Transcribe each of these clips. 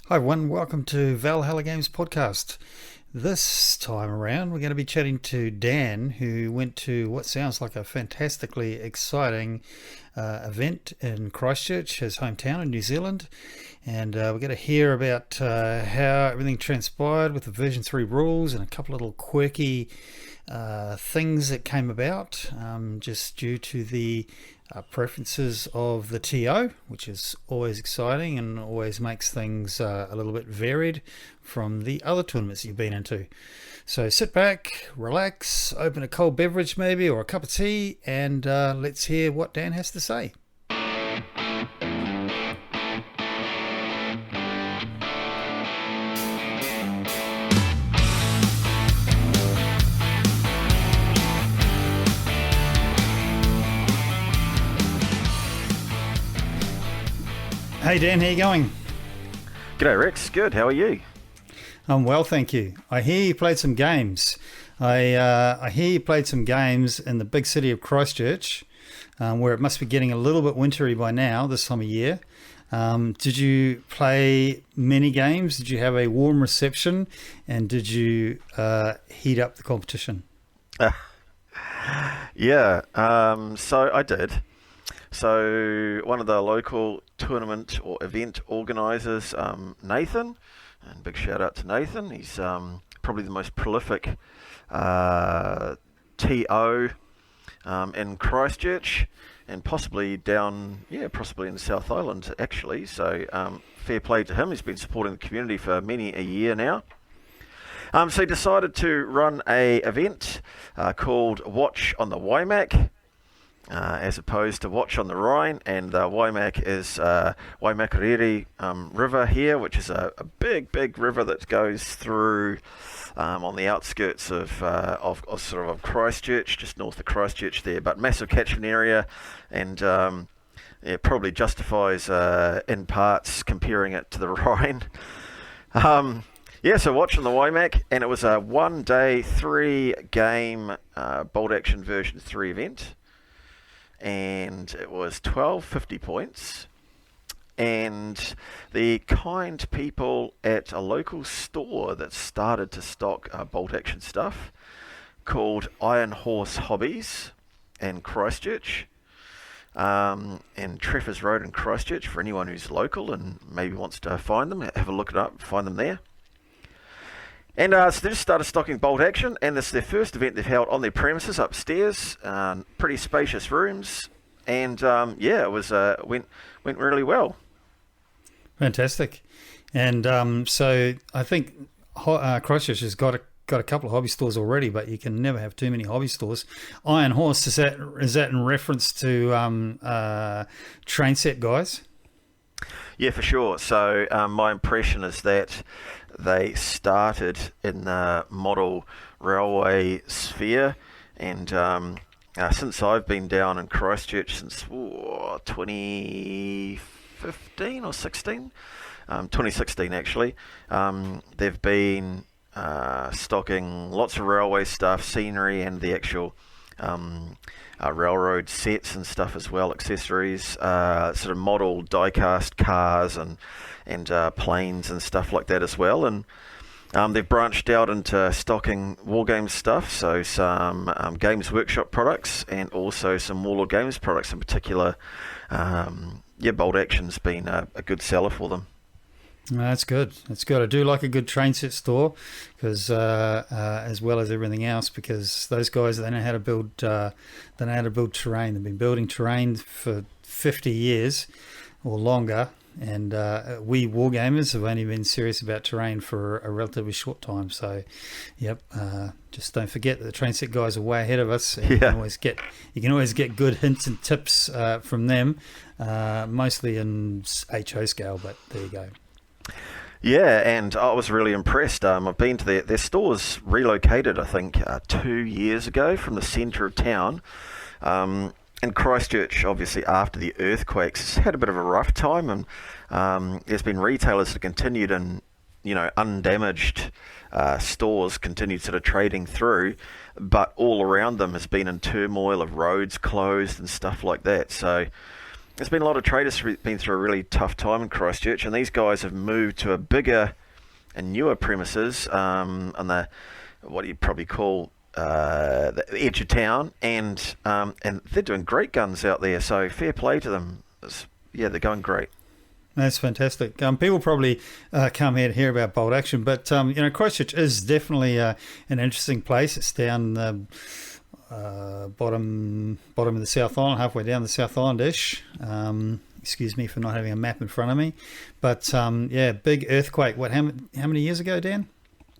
Hi everyone, welcome to Valhalla Games podcast. This time around we're going to be chatting to Dan, who went to what sounds like a fantastically exciting event in Christchurch, his hometown in New Zealand. And we're going to hear about how everything transpired with the version 3 rules and a couple of little quirky things that came about just due to the preferences of the TO, which is always exciting and always makes things a little bit varied from the other tournaments you've been into. So sit back, relax, open a cold beverage maybe or a cup of tea, and let's hear what Dan has to say. Hey Dan, how you going? G'day Rex, good, how are you? I'm well, thank you. I hear you played some games. I hear you played some games in the big city of Christchurch, where it must be getting a little bit wintry by now, this time of year. Did you play many games? Did you have a warm reception? And did you heat up the competition? So I did. So one of the local tournament or event organisers, Nathan, and big shout out to Nathan. He's probably the most prolific TO in Christchurch and possibly possibly in the South Island actually. So fair play to him. He's been supporting the community for many a year now. So he decided to run a event called Watch on the Waimak. As opposed to Watch on the Rhine, and Waimak is Waimakariri River here, which is a big river that goes through on the outskirts of Christchurch, just north of Christchurch there, but massive catchment area, and it probably justifies in parts comparing it to the Rhine. So Watch on the Waimak, and it was a 1-day 3-game Bolt Action version 3 event. And it was 1250 points, and the kind people at a local store that started to stock bolt action stuff called Iron Horse Hobbies in Christchurch, and Treffers Road in Christchurch, for anyone who's local and maybe wants to find them, have a look it up, find them there. And so they just started stocking Bolt Action, and this is their first event they've held on their premises upstairs. Pretty spacious rooms, and it was went really well. Fantastic. And so I think Christchurch has got a couple of hobby stores already, but you can never have too many hobby stores. Iron Horse, is that in reference to train set guys? Yeah, for sure. So my impression is that they started in the model railway sphere, and since I've been down in Christchurch since 2015 or 16, 2016 actually, they've been stocking lots of railway stuff, scenery, and the actual railroad sets and stuff as well, accessories, sort of model die-cast cars and planes and stuff like that as well. And they've branched out into stocking wargame stuff, so some Games Workshop products and also some Warlord Games products in particular. Bolt Action's been a good seller for them. That's good. That's good. I do like a good train set store, because as well as everything else, because those guys, they know how to build. They know how to build terrain. They've been building terrain for 50 years or longer, and we wargamers have only been serious about terrain for a relatively short time. So, just don't forget that the train set guys are way ahead of us. And you can always get good hints and tips from them, mostly in HO scale. But there you go. Yeah, and I was really impressed. I've been to their stores relocated, I think, 2 years ago from the centre of town. And Christchurch, obviously, after the earthquakes, has had a bit of a rough time, and there's been retailers that continued and, undamaged stores continued sort of trading through, but all around them has been in turmoil of roads closed and stuff like that. So there's been a lot of traders been through a really tough time in Christchurch, and these guys have moved to a bigger and newer premises on the what you'd probably call the edge of town, and they're doing great guns out there. So fair play to them. They're going great. That's fantastic. People probably come here to hear about Bolt Action, but Christchurch is definitely an interesting place. It's down the bottom of the South Island, halfway down the South Island-ish. Excuse me for not having a map in front of me, but big earthquake. How many years ago, Dan?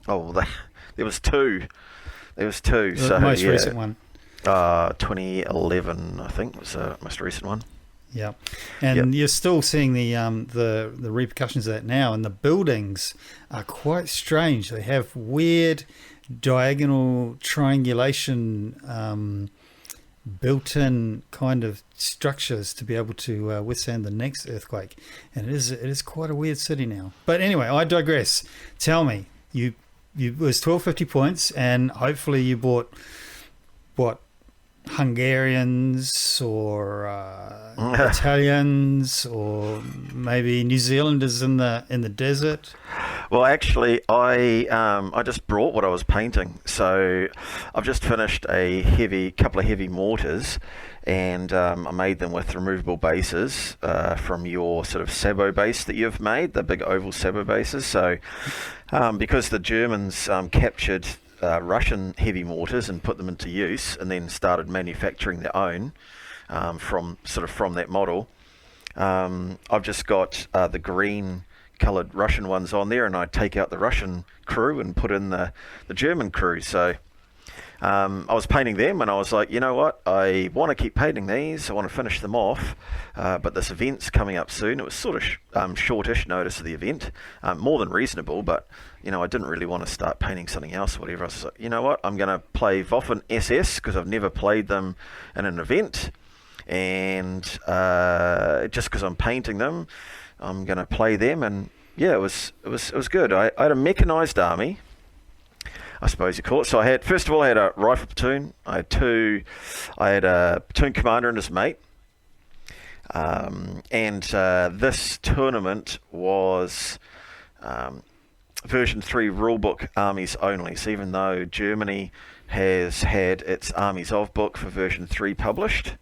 Oh, there was two. The most recent one. 2011, I think, was the most recent one. Yeah, and you're still seeing the repercussions of that now, and the buildings are quite strange. They have weird diagonal triangulation built-in kind of structures to be able to withstand the next earthquake, and it is quite a weird city now. But anyway, I digress. Tell me, it was 1250 points, and hopefully you bought what? Hungarians or Italians or maybe New Zealanders in the desert? Well, actually, I just brought what I was painting. So I've just finished a couple of heavy mortars, and I made them with removable bases from your sort of sabot base that you've made, the big oval sabot bases. So because the Germans captured Russian heavy mortars and put them into use, and then started manufacturing their own from that model. I've just got the green coloured Russian ones on there, and I take out the Russian crew and put in the German crew. So I was painting them, and I was like, you know what, I want to keep painting these, I want to finish them off, but this event's coming up soon. It was sort of shortish notice of the event, more than reasonable, but I didn't really want to start painting something else or whatever. I was like, you know what, I'm going to play Waffen SS because I've never played them in an event, and just because I'm painting them, I'm going to play them. And it was good. I had a mechanised army, I suppose you call it. So I had a rifle platoon. I had a platoon commander and his mate. And this tournament was version 3 rulebook armies only. So even though Germany has had its Armies of book for version 3 published,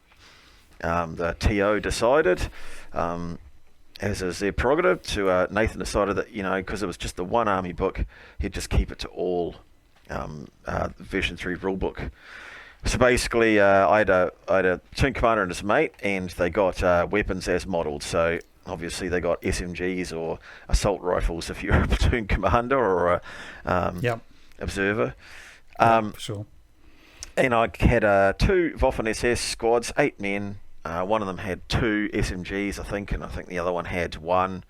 the TO decided, as is their prerogative, Nathan decided that, because it was just the one army book, he'd just keep it to all version 3 rulebook. So basically, I had a platoon commander and his mate, and they got weapons as modelled. So obviously they got SMGs or assault rifles if you're a platoon commander or a observer. For sure. And I had 2 Waffen SS squads, 8 men. One of them had 2 SMGs, I think, and I think the other one had 1.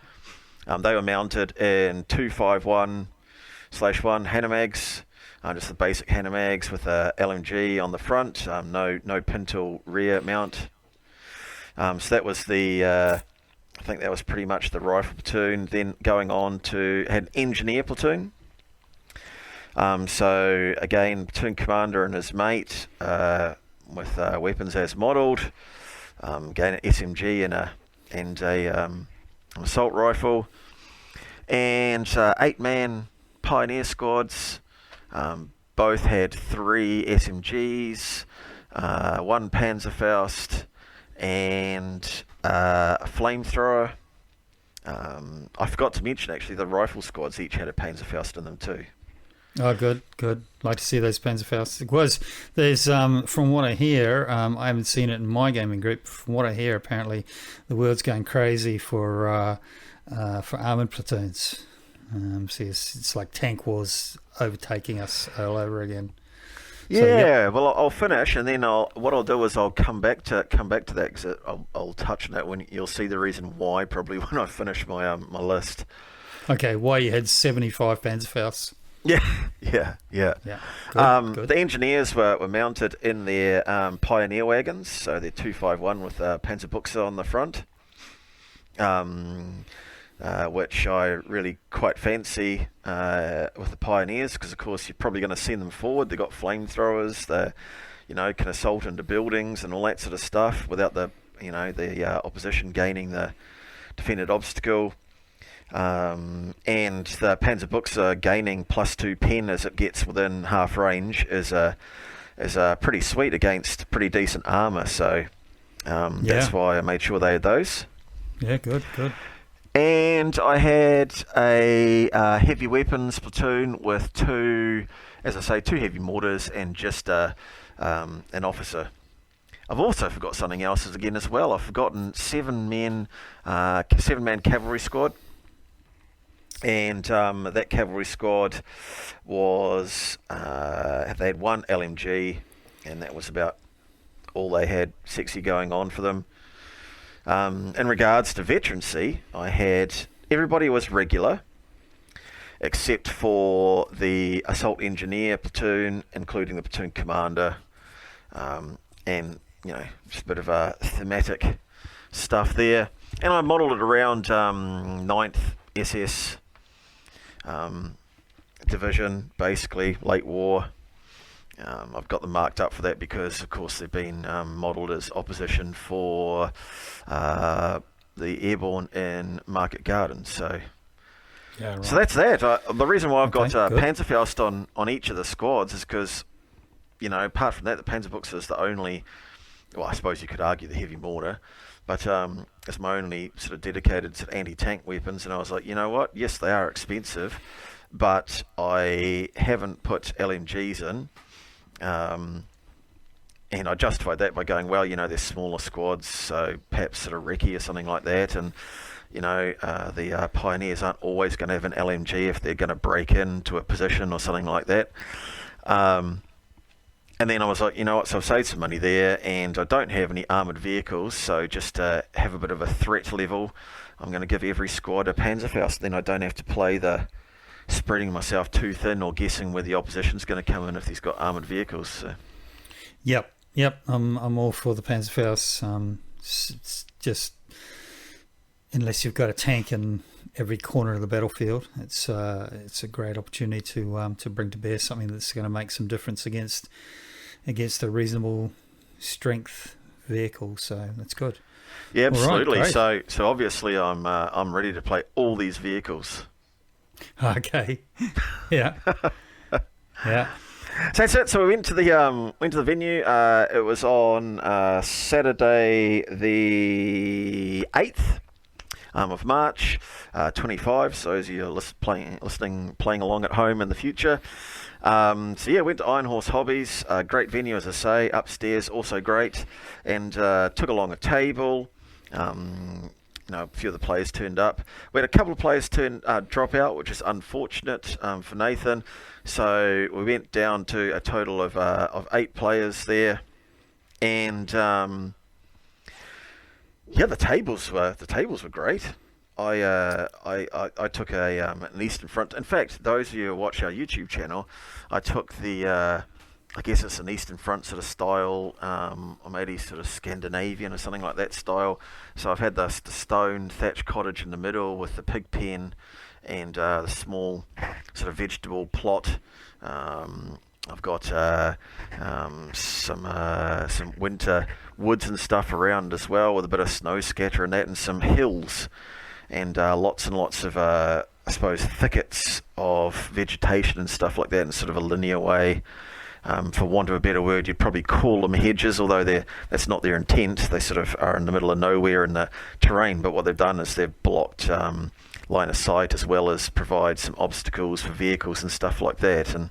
They were mounted in 251/1 Hanemags, just the basic Hanemags with a LMG on the front, no pintle rear mount. So that was I think that was pretty much the rifle platoon. Then going on to had an engineer platoon. So again, platoon commander and his mate with weapons as modelled. Again, an SMG and a assault rifle, and 8-man pioneer squads. Both had 3 SMGs, 1 Panzerfaust, and a flamethrower. I forgot to mention, actually, the rifle squads each had a Panzerfaust in them too. Oh, good. Like to see those Panzerfausts. There's, from what I hear, I haven't seen it in my gaming group. From what I hear, apparently, the world's going crazy for armoured platoons. See, it's like tank wars overtaking us all over again. Yeah, well, I'll finish, and then what I'll do is I'll come back to that, because I'll touch on that when you'll see the reason why, probably when I finish my my list. Okay, why you had 75 Panzerfausts? Yeah. Good. The engineers were mounted in their Pioneer wagons, so they're 251 with Panzerbuchse on the front, which I really quite fancy with the Pioneers, because of course you're probably going to send them forward. They've got flamethrowers, they can assault into buildings and all that sort of stuff without the the opposition gaining the defended obstacle. And the Panzerbuchse gaining +2 pen as it gets within half range is pretty sweet against pretty decent armour. So that's why I made sure they had those. Yeah, good. And I had a heavy weapons platoon with two heavy mortars and just an officer. I've also forgot something else again as well. I've forgotten 7-man cavalry squad. And that cavalry squad was they had one LMG, and that was about all they had sexy going on for them. In regards to veterancy, I had everybody was regular, except for the assault engineer platoon, including the platoon commander, and just a bit of a thematic stuff there. And I modelled it around 9th SS division, basically late war. I've got them marked up for that because, of course, they've been modelled as opposition for the airborne in Market Garden. So, right. So that's that. The reason why I've got Panzerfaust on each of the squads is because, apart from that, the Panzerbuchse is the only. Well, I suppose you could argue the heavy mortar, but it's my only sort of dedicated sort of anti-tank weapons. And I was like, you know what? Yes, they are expensive, but I haven't put LMGs in. And I justified that by going, well, they're smaller squads, so perhaps sort of recce or something like that. And, the pioneers aren't always going to have an LMG if they're going to break into a position or something like that. And then I was like, you know what, so I've saved some money there, and I don't have any armoured vehicles, so just to have a bit of a threat level, I'm going to give every squad a Panzerfaust. Then I don't have to play the spreading myself too thin or guessing where the opposition's going to come in if he's got armoured vehicles. So. Yep. I'm all for the Panzerfaust. It's just, unless you've got a tank in every corner of the battlefield, it's a great opportunity to bring to bear something that's going to make some difference against a reasonable strength vehicle. So that's good. Yeah, absolutely. Right, so obviously I'm ready to play all these vehicles. Okay. Yeah. Yeah. So that's it. So we went to the venue. It was on Saturday the 8th of March, 25. So as you're playing along at home in the future. Went to Iron Horse Hobbies. Great venue, as I say. Upstairs, also great. And took along a table. A few of the players turned up. We had a couple of players drop out, which is unfortunate for Nathan. So we went down to a total of 8 players there, and the tables were great. I took an Eastern Front. In fact, those of you who watch our YouTube channel, I took the I guess it's an Eastern Front sort of style, or maybe sort of Scandinavian or something like that style. So I've had the stone thatch cottage in the middle with the pig pen and the small sort of vegetable plot. I've got some winter woods and stuff around as well, with a bit of snow scatter and that, and some hills, and lots and lots of I suppose thickets of vegetation and stuff like that in sort of a linear way. For want of a better word, you'd probably call them hedges, although that's not their intent. They sort of are in the middle of nowhere in the terrain, but what they've done is they've blocked line of sight, as well as provide some obstacles for vehicles and stuff like that. And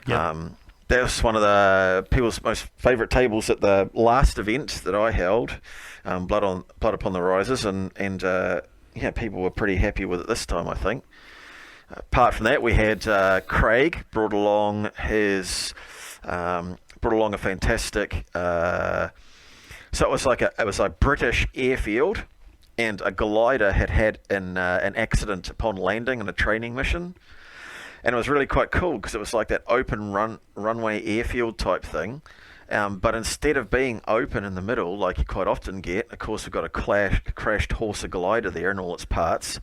that was one of the people's most favourite tables at the last event that I held, Blood Upon the Rises, and people were pretty happy with it this time, I think. Apart from that, we had Craig brought along a fantastic. So it was like a British airfield, and a glider had an accident upon landing on a training mission, and it was really quite cool because it was like that open runway airfield type thing. But instead of being open in the middle, like you quite often get, of course, we've got a crashed Horsa glider there in all its parts.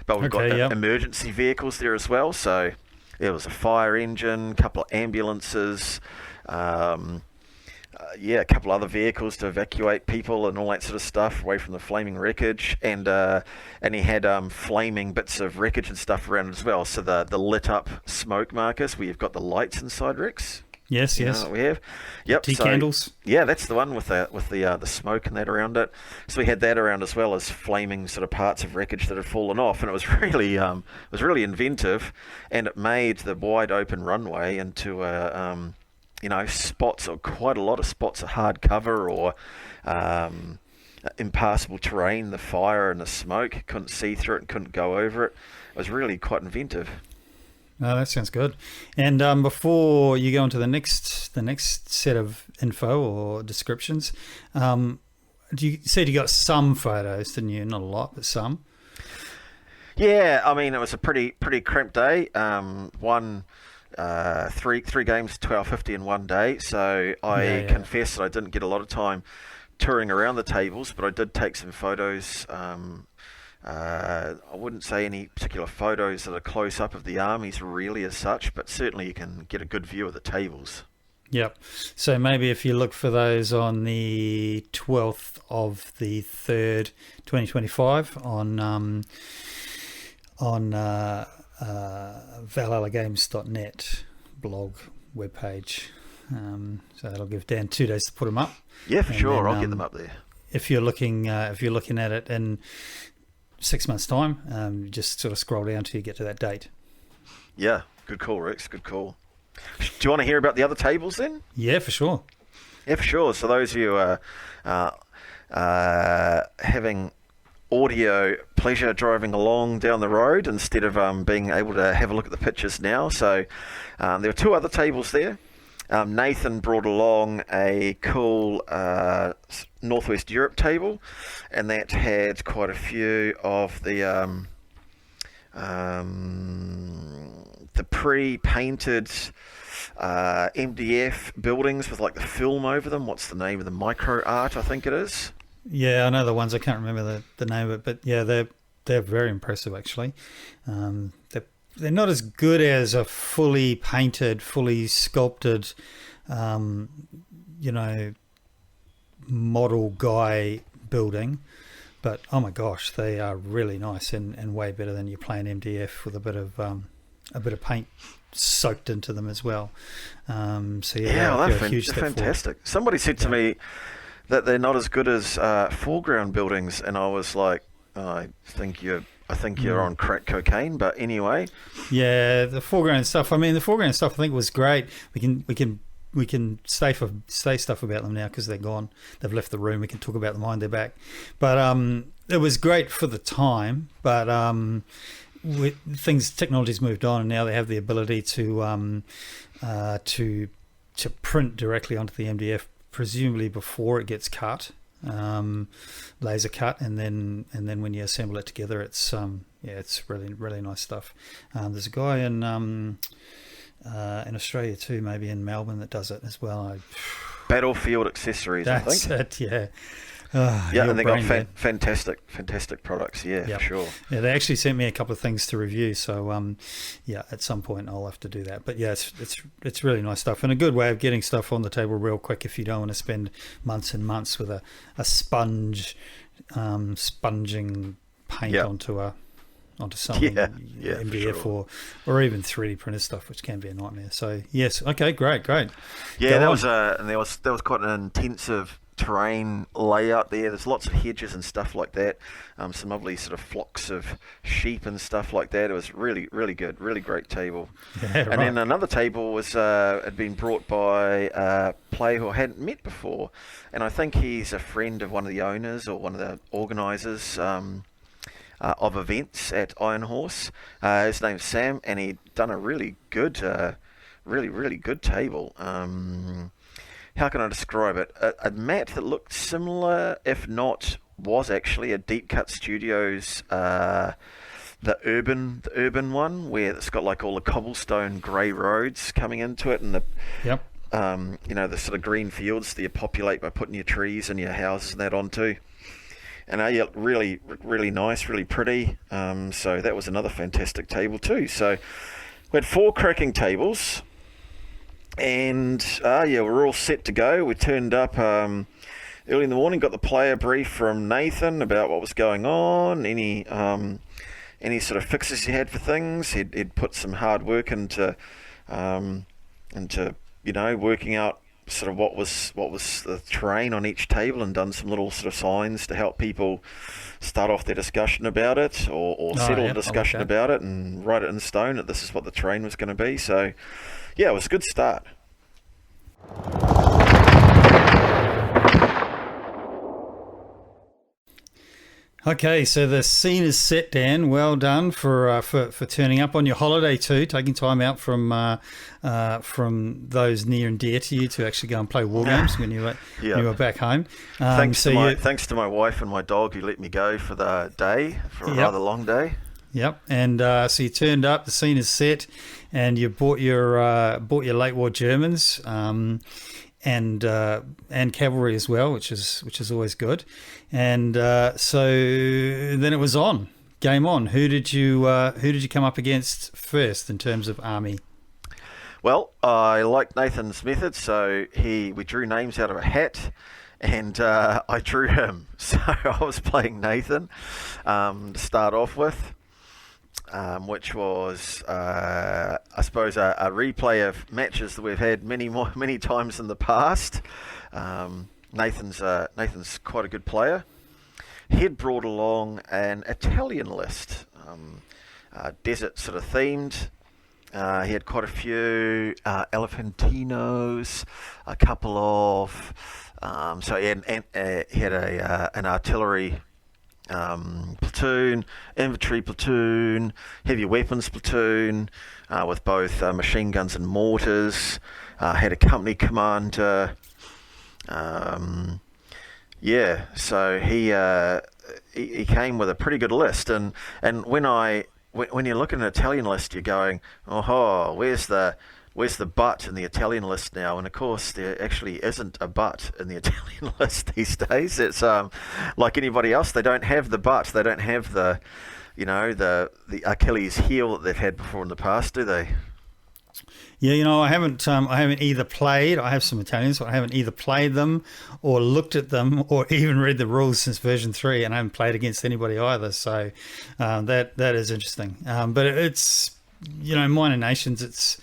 But we've got emergency vehicles there as well. So there was a fire engine, a couple of ambulances, a couple other vehicles to evacuate people and all that sort of stuff away from the flaming wreckage, and he had flaming bits of wreckage and stuff around as well. So the lit up smoke markers where you've got the lights inside Rex. Yes, You know yes. what we have? Yep. Tea So candles. yeah, that's the one with the smoke and that around it. So we had that around as well as flaming sort of parts of wreckage that had fallen off, and it was really inventive, and it made the wide open runway into a spots, or quite a lot of spots of hard cover or impassable terrain. The fire and the smoke, couldn't see through it and couldn't go over it. It was really quite inventive. Oh, that sounds good. And before you go on to the next set of info or descriptions, you said you got some photos, didn't you? Not a lot, but some. Yeah, I mean, it was a pretty cramped day. Three games, 12.50 in one day. So I confess that I didn't get a lot of time touring around the tables, but I did take some photos. I wouldn't say any particular photos that are close up of the armies really as such, but certainly you can get a good view of the tables. Yep. So maybe if you look for those on the 12th of the 3rd, 2025 on valhallagames.net blog webpage. So that'll give Dan 2 days to put them up. Yeah, for And sure. then, I'll get them up there. If you're looking at it in 6 months' time, just sort of scroll down till you get to that date. Yeah, good call, Rex. Good call. Do you want to hear about the other tables then? Yeah, for sure. Yeah, for sure. So those of you having audio pleasure driving along down the road instead of being able to have a look at the pictures now. So there were two other tables there. Nathan brought along a cool Northwest Europe table, and that had quite a few of the pre-painted MDF buildings with like the film over them. What's the name of the micro art? I think it is. Yeah, I know the ones. I can't remember the name of it, but yeah, they're very impressive actually. They're not as good as a fully painted, fully sculpted, model guy building, but oh my gosh, they are really nice and way better than your plain MDF with a bit of paint soaked into them as well. So yeah, well, they're a huge they're step fantastic. Somebody said to me that they're not as good as foreground buildings, and I was like, I think you're on crack cocaine, but anyway. Yeah, the foreground stuff. I mean, the foreground stuff I think was great. We can say stuff about them now because they're gone. They've left the room. We can talk about them behind their back. But it was great for the time. But technology's moved on, and now they have the ability to print directly onto the MDF, presumably before it gets cut. Laser cut, and then when you assemble it together, it's really, really nice stuff. There's a guy in Australia too, maybe in Melbourne, that does it as well. Battlefield Accessories, I think. That's it, yeah. And they got fantastic products, for sure. Yeah, they actually sent me a couple of things to review, so at some point I'll have to do that. But yeah, it's really nice stuff, and a good way of getting stuff on the table real quick if you don't want to spend months and months with a sponge sponging paint onto something, MDF or even 3D printed stuff, which can be a nightmare. So yes, okay, great. Yeah, there was quite an intensive terrain layout there. There's lots of hedges and stuff like that. Some lovely sort of flocks of sheep and stuff like that. It was really, really good, really great table. Yeah, and then another table was had been brought by a player who I hadn't met before, and I think he's a friend of one of the owners or one of the organisers of events at Iron Horse. His name's Sam, and he'd done a really good, really good table. How can I describe it? A mat that looked similar, if not was actually a Deep Cut Studios, the urban one, where it's got like all the cobblestone grey roads coming into it, and the the sort of green fields that you populate by putting your trees and your houses and that onto. And really, really nice, really pretty. So that was another fantastic table too. So we had 4 cracking tables. And we're all set to go. We turned up early in the morning, got the player brief from Nathan about what was going on, any sort of fixes he had for things. He'd put some hard work into working out sort of what was the terrain on each table, and done some little sort of signs to help people start off their discussion about it, or settle a discussion about it and write it in stone that this is what the terrain was going to be. So yeah, it was a good start. Okay, so the scene is set, Dan. Well done for turning up on your holiday too, taking time out from those near and dear to you to actually go and play war games when you were back home. Thanks to my wife and my dog who let me go for the day, for a rather long day. Yep, and so you turned up. The scene is set, and you bought your late war Germans. And cavalry as well, which is always good. And so then it was game on. Who did you come up against first in terms of army? Well, I liked Nathan's method, so we drew names out of a hat, and I drew him. So I was playing Nathan to start off with. Which was, I suppose, a replay of matches that we've had many times in the past. Nathan's quite a good player. He'd brought along an Italian list, desert sort of themed. He had quite a few Elephantinos, a couple of. So he had an artillery platoon, infantry platoon, heavy weapons platoon, with both machine guns and mortars. Had a company commander. So he came with a pretty good list, and when you look at an Italian list, you're going, oh, where's the butt in the Italian list now? And of course, there actually isn't a butt in the Italian list these days. It's like anybody else. They don't have the butt. They don't have the Achilles heel that they've had before in the past, do they? Yeah, I haven't either played. I have some Italians, but I haven't either played them or looked at them or even read the rules since version 3, and I haven't played against anybody either. So that is interesting. But it's minor nations. It's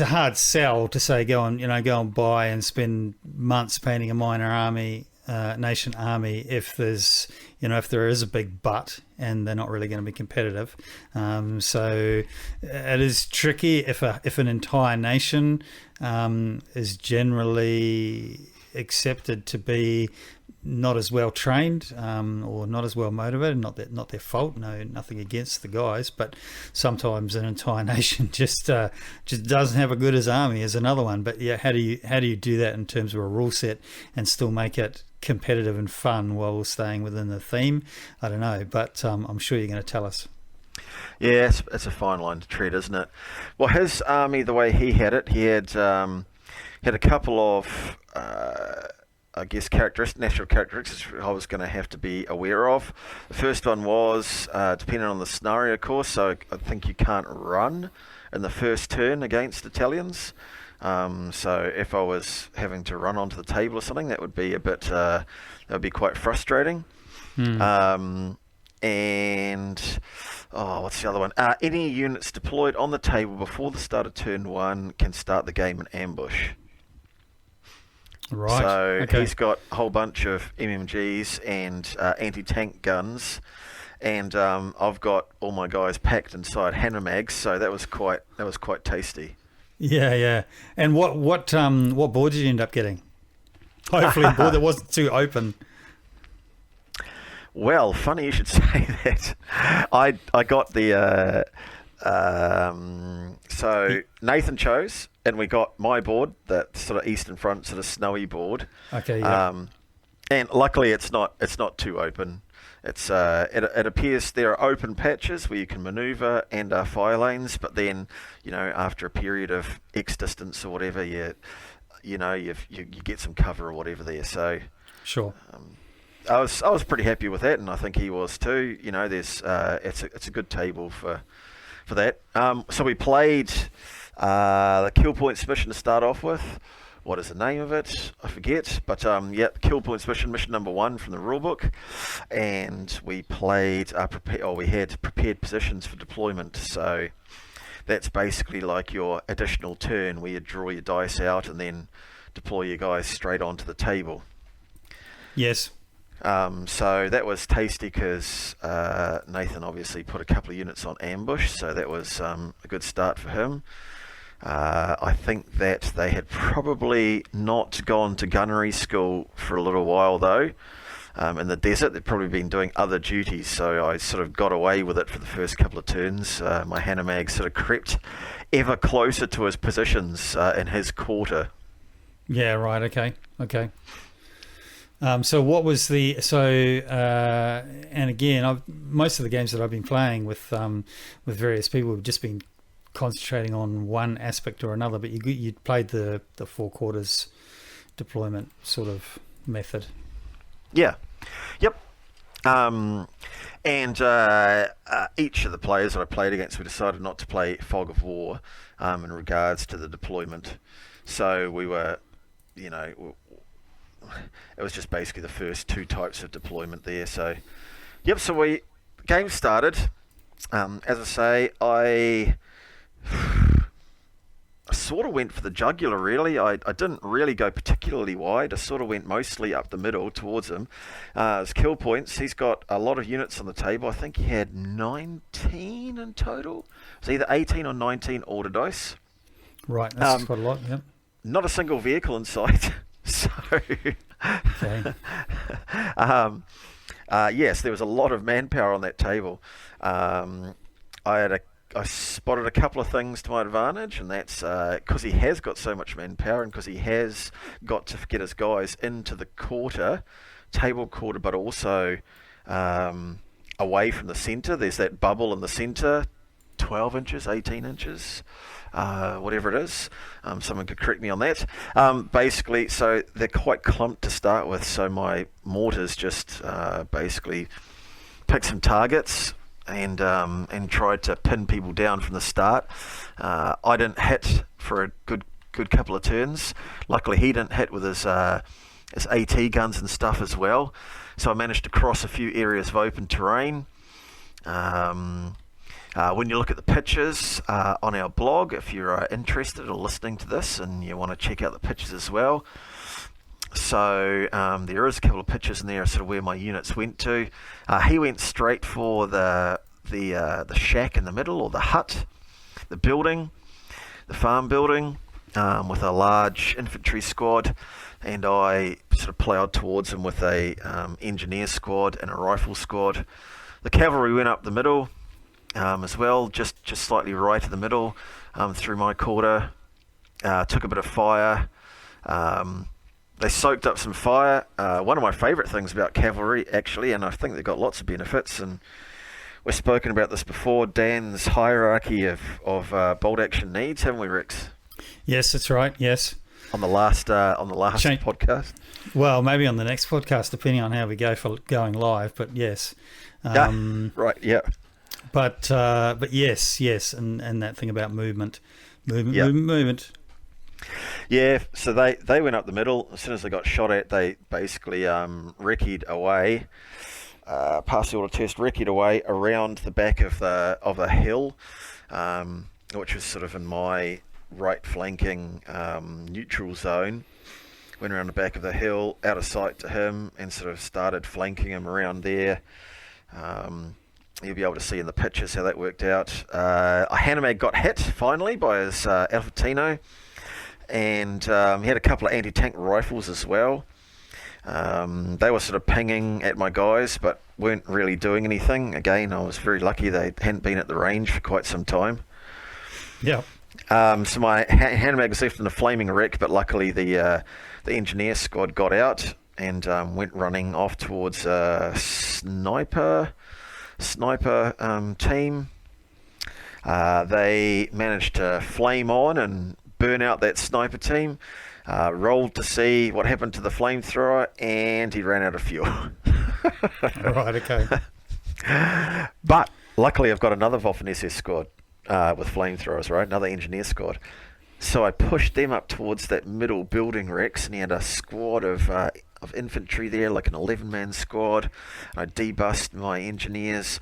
a hard sell to say go and buy and spend months painting a minor nation army if there is a big butt and they're not really going to be competitive. So it is tricky if an entire nation is generally accepted to be not as well trained or not as well motivated. Not their fault. No, nothing against the guys, but sometimes an entire nation just doesn't have a good as army as another one. But yeah, how do you do that in terms of a rule set and still make it competitive and fun while staying within the theme? I don't know, but I'm sure you're going to tell us. Yeah, it's a fine line to tread, isn't it? Well, his army, the way he had it, he had a couple of natural characteristics I was going to have to be aware of. The first one was, depending on the scenario, of course, so I think you can't run in the first turn against Italians. So if I was having to run onto the table or something, that would be quite frustrating. And what's the other one? Any units deployed on the table before the start of turn 1 can start the game in ambush. Right. So okay. He's got a whole bunch of MMGs and anti-tank guns, and I've got all my guys packed inside Hanamags. So that was quite tasty. Yeah. And what board did you end up getting? Hopefully a board that wasn't too open. Well, funny you should say that. I got the so Nathan chose, and we got my board, that sort of Eastern Front sort of snowy board. Okay. Yeah. And luckily it's not too open. It's it appears there are open patches where you can manoeuvre and fire lanes, but then after a period of X distance or whatever, you get some cover or whatever there. So sure. I was pretty happy with that, and I think he was too. There's it's a good table for that. So we played The kill points mission to start off with. What is the name of it? I forget. But kill points mission number 1 from the rulebook, and we played. We had prepared positions for deployment. So that's basically like your additional turn where you draw your dice out and then deploy your guys straight onto the table. Yes. So that was tasty because Nathan obviously put a couple of units on ambush, so that was a good start for him. I think that they had probably not gone to gunnery school for a little while though. In the desert, they'd probably been doing other duties, so I sort of got away with it for the first couple of turns. My Hanamag sort of crept ever closer to his positions in his quarter. Yeah, right, okay. So what was and again, most of the games that I've been playing with various people have just been concentrating on one aspect or another, but you played the 4 quarters deployment sort of method. Yeah. Yep. And each of the players that I played against, we decided not to play Fog of War in regards to the deployment. So we were, it was just basically the first 2 types of deployment there. So, yep, so game started. As I say, I sort of went for the jugular, really. I didn't really go particularly wide. I sort of went mostly up the middle towards him. His kill points, he's got a lot of units on the table. I think he had 19 in total. It was either 18 or 19 order dice. Right, that's quite a lot, yeah. Not a single vehicle in sight. So, okay. Yes, there was a lot of manpower on that table. I spotted a couple of things to my advantage, and that's because he has got so much manpower and because he has got to get his guys into the table quarter, but also away from the centre. There's that bubble in the centre, 12 inches, 18 inches, whatever it is. Someone could correct me on that. Basically, so they're quite clumped to start with, so my mortars just basically picked some targets and tried to pin people down from the start. I didn't hit for a good couple of turns. Luckily, he didn't hit with his AT guns and stuff as well. So I managed to cross a few areas of open terrain. When you look at the pictures on our blog, if you're interested or listening to this and you want to check out the pictures as well, so there is a couple of pictures in there, sort of where my units went to. He went straight for the shack in the middle, or the hut, the building, the farm building, with a large infantry squad, and I sort of ploughed towards him with a engineer squad and a rifle squad. The cavalry went up the middle as well, just slightly right of the middle, through my quarter. Took a bit of fire. They soaked up some fire. One of my favourite things about cavalry, actually, and I think they've got lots of benefits, and we've spoken about this before, Dan's hierarchy of bolt action needs, haven't we, Rex? Yes, that's right. Yes. On the last podcast. Well, maybe on the next podcast, depending on how we go for going live. But yes. Right. Yeah. But yes, and that thing about movement. Yeah, so they went up the middle. As soon as they got shot at, they basically recce'd away, passed the order test, recce'd away around the back of the hill, which was sort of in my right flanking neutral zone. Went around the back of the hill, out of sight to him, and sort of started flanking him around there. You'll be able to see in the pictures how that worked out. Hanamag got hit finally by his Alfatino, and he had a couple of anti-tank rifles as well. They were sort of pinging at my guys, but weren't really doing anything. Again, I was very lucky they hadn't been at the range for quite some time. Yeah. So my Hanamag was left in a flaming wreck, but luckily the engineer squad got out and went running off towards a sniper team. They managed to flame on and burn out that sniper team. Rolled to see what happened to the flamethrower, and he ran out of fuel. Right, okay. But luckily I've got another Waffen SS squad. with flamethrowers, right? Another engineer squad. So I pushed them up towards that middle building, Rex, and he had a squad of infantry there, like an 11-man squad. I debussed my engineers,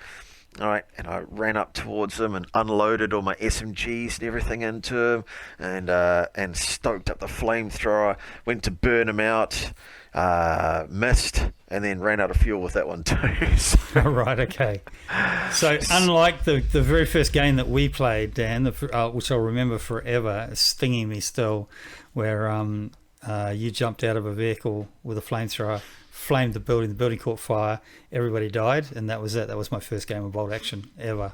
all right, and I ran up towards them and unloaded all my SMGs and everything into them, and stoked up the flamethrower. Went to burn them out, missed, and then ran out of fuel with that one too. Right, okay. So unlike the very first game that we played, Dan, which I'll remember forever, it's stinging me still, where you jumped out of a vehicle with a flamethrower, flamed the building caught fire, everybody died, and that was it. That was my first game of Bolt Action ever.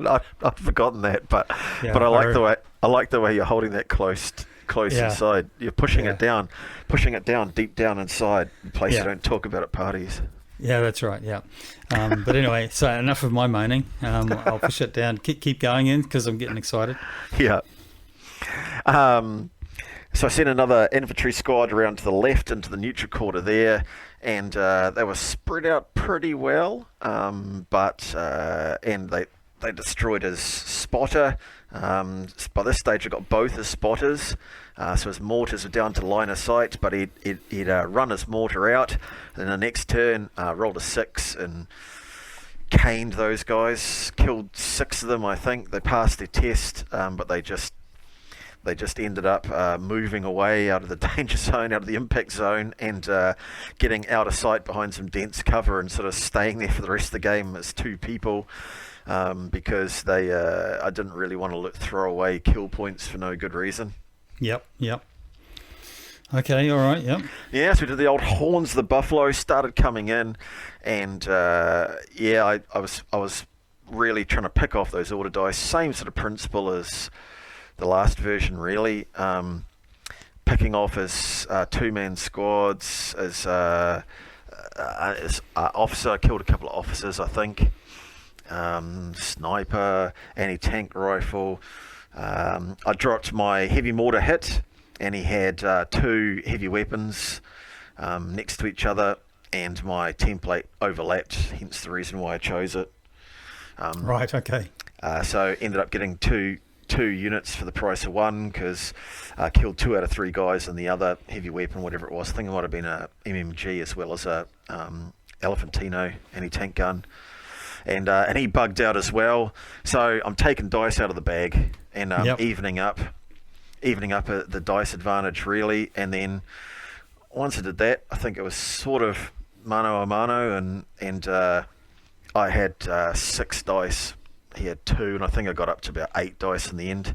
I've forgotten that, but I like the way you're holding that close inside. You're pushing it down deep down inside, a place you don't talk about at parties. Yeah, that's right. Yeah, but anyway, so enough of my moaning. I'll push it down. Keep going in because I'm getting excited. Yeah. So I sent another infantry squad around to the left into the neutral quarter there, and they were spread out pretty well, but they destroyed his spotter. By this stage, I got both his spotters, so his mortars were down to line of sight, but he'd run his mortar out. And then the next turn, rolled a 6 and caned those guys, killed 6 of them, I think. They passed their test, but they just ended up moving away out of the danger zone, out of the impact zone, and getting out of sight behind some dense cover and sort of staying there for the rest of the game as 2 people. Because I didn't really want to throw away kill points for no good reason. Yep. Okay, all right, yep. Yeah, so we did the old horns of the buffalo, started coming in, and I was really trying to pick off those order dice. Same sort of principle as the last version, really. Picking off as 2-man squads, as officer. I killed a couple of officers, I think. Sniper, anti-tank rifle. I dropped my heavy mortar hit, and he had 2 heavy weapons next to each other, and my template overlapped, hence the reason why I chose it. Right, okay. So ended up getting two units for the price of 1, because I killed 2 out of 3 guys in the other heavy weapon, whatever it was. I think it might have been a MMG as well as a Elephantino anti-tank gun. And he bugged out as well. So I'm taking dice out of the bag and evening up the dice advantage, really. And then once I did that, I think it was sort of mano a mano, and I had 6 dice. He had 2, and I think I got up to about 8 dice in the end.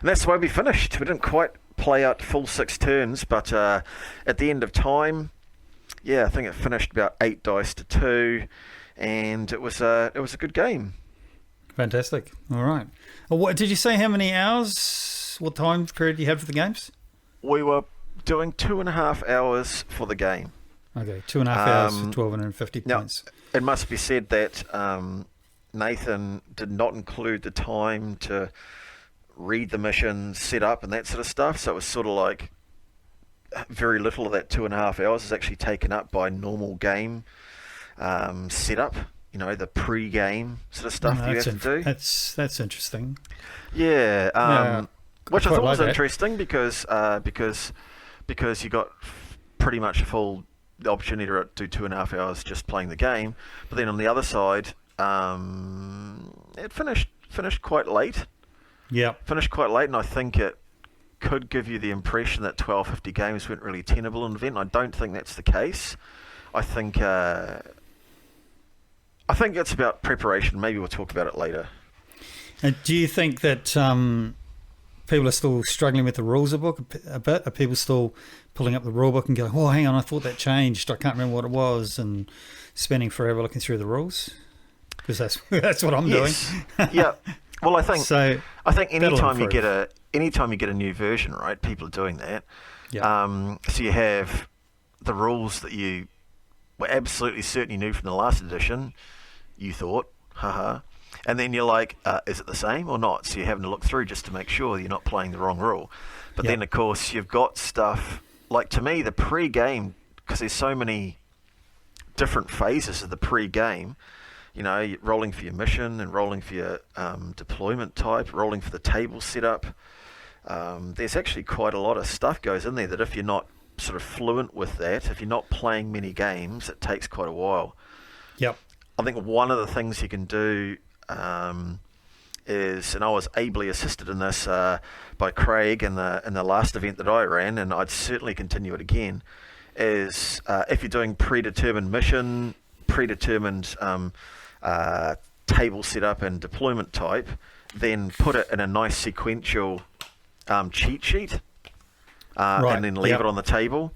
And that's the way we finished. We didn't quite play out full 6 turns, but at the end of time, I think it finished about 8 dice to 2. And it was a good game. Fantastic. All right. Well, what did you say? How many hours? What time period you had for the games? We were doing 2.5 hours for the game. Okay, 2.5 hours for 1,250 points. Now, it must be said that Nathan did not include the time to read the mission, set up, and that sort of stuff. So it was sort of like very little of that 2.5 hours is actually taken up by normal game setup, the pre-game sort of stuff you have to do. That's interesting. Yeah, which I thought was interesting because you got pretty much a full opportunity to do 2.5 hours just playing the game. But then on the other side, it finished quite late. Yeah, finished quite late, and I think it could give you the impression that 1250 games weren't really tenable in an event. I don't think that's the case. I think it's about preparation. Maybe we'll talk about it later. Do you think that people are still struggling with the rules book a bit? Are people still pulling up the rule book and going, "Oh, hang on, I thought that changed. I can't remember what it was," and spending forever looking through the rules? Because that's what I'm doing. Yeah. Well, I think anytime you get a new version, right? People are doing that. Yeah. So you have the rules that you were absolutely certain you knew from the last edition. You thought, and then you're like, is it the same or not? So you're having to look through just to make sure you're not playing the wrong rule. But then, of course, you've got stuff like, to me, the pre-game, because there's so many different phases of the pre-game. rolling for your mission and rolling for your deployment type, rolling for the table setup. There's actually quite a lot of stuff goes in there that if you're not sort of fluent with that, if you're not playing many games, it takes quite a while. Yep. I think one of the things you can do is, and I was ably assisted in this by Craig in the last event that I ran, and I'd certainly continue it again, is if you're doing predetermined mission, predetermined table setup and deployment type, then put it in a nice sequential cheat sheet, and then leave it on the table,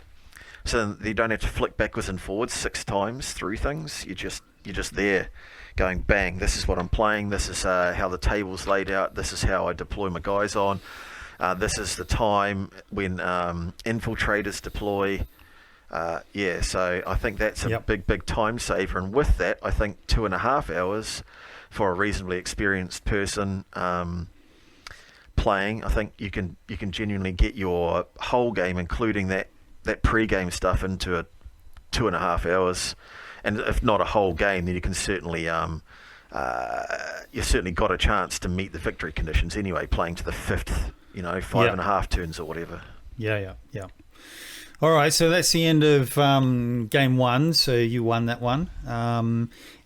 so you don't have to flick backwards and forwards 6 times through things. You're just there going, bang, this is what I'm playing, this is how the table's laid out, this is how I deploy my guys on, this is the time when infiltrators deploy. So I think that's a big time saver, and with that, I think 2.5 hours for a reasonably experienced person playing, I think you can genuinely get your whole game, including that pre-game stuff, into a 2.5 hours. And if not a whole game, then you can certainly you certainly got a chance to meet the victory conditions anyway, playing to the 5th, 5.5 turns or whatever. Yeah. All right, so that's the end of game 1. So you won that one.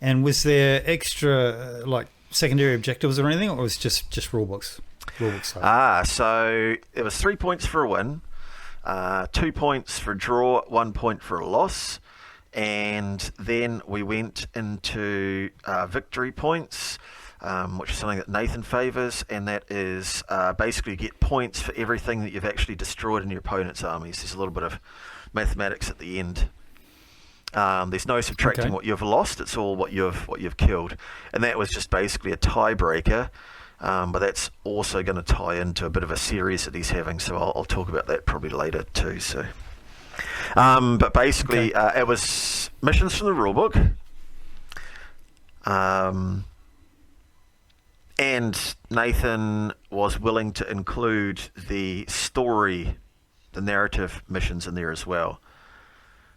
And was there extra secondary objectives or anything, or was it just rule books? So it was 3 points for a win, 2 points for a draw, 1 point for a loss. And then we went into victory points, which is something that Nathan favours, and that is basically get points for everything that you've actually destroyed in your opponent's armies. There's a little bit of mathematics at the end. There's no subtracting what you've lost; it's all what you've killed, and that was just basically a tiebreaker. But that's also going to tie into a bit of a series that he's having, so I'll talk about that probably later too. So. But basically, it was missions from the rulebook, and Nathan was willing to include the story, the narrative missions in there as well.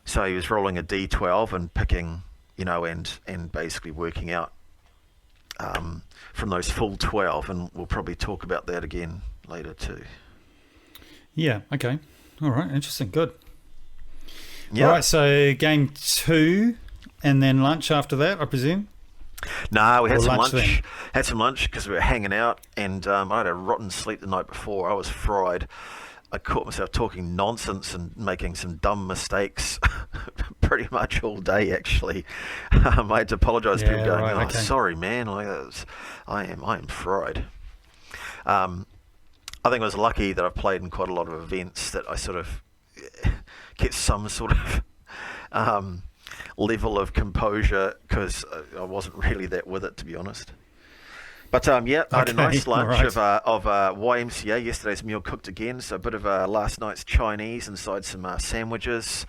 So he was rolling a D12 and picking, and basically working out from those full 12, and we'll probably talk about that again later too. Yeah. Okay. All right. Interesting. Good. Yeah. All right, so game 2, and then lunch after that, I presume? No, we had some lunch. Had some lunch because we were hanging out, and I had a rotten sleep the night before. I was fried. I caught myself talking nonsense and making some dumb mistakes pretty much all day, actually. I had to apologise to people going, sorry, man. I am fried. I think I was lucky that I've played in quite a lot of events that I sort of get some sort of level of composure, because I wasn't really that with it, to be honest. But I had a nice lunch of YMCA. Yesterday's meal cooked again, so a bit of last night's Chinese inside some sandwiches.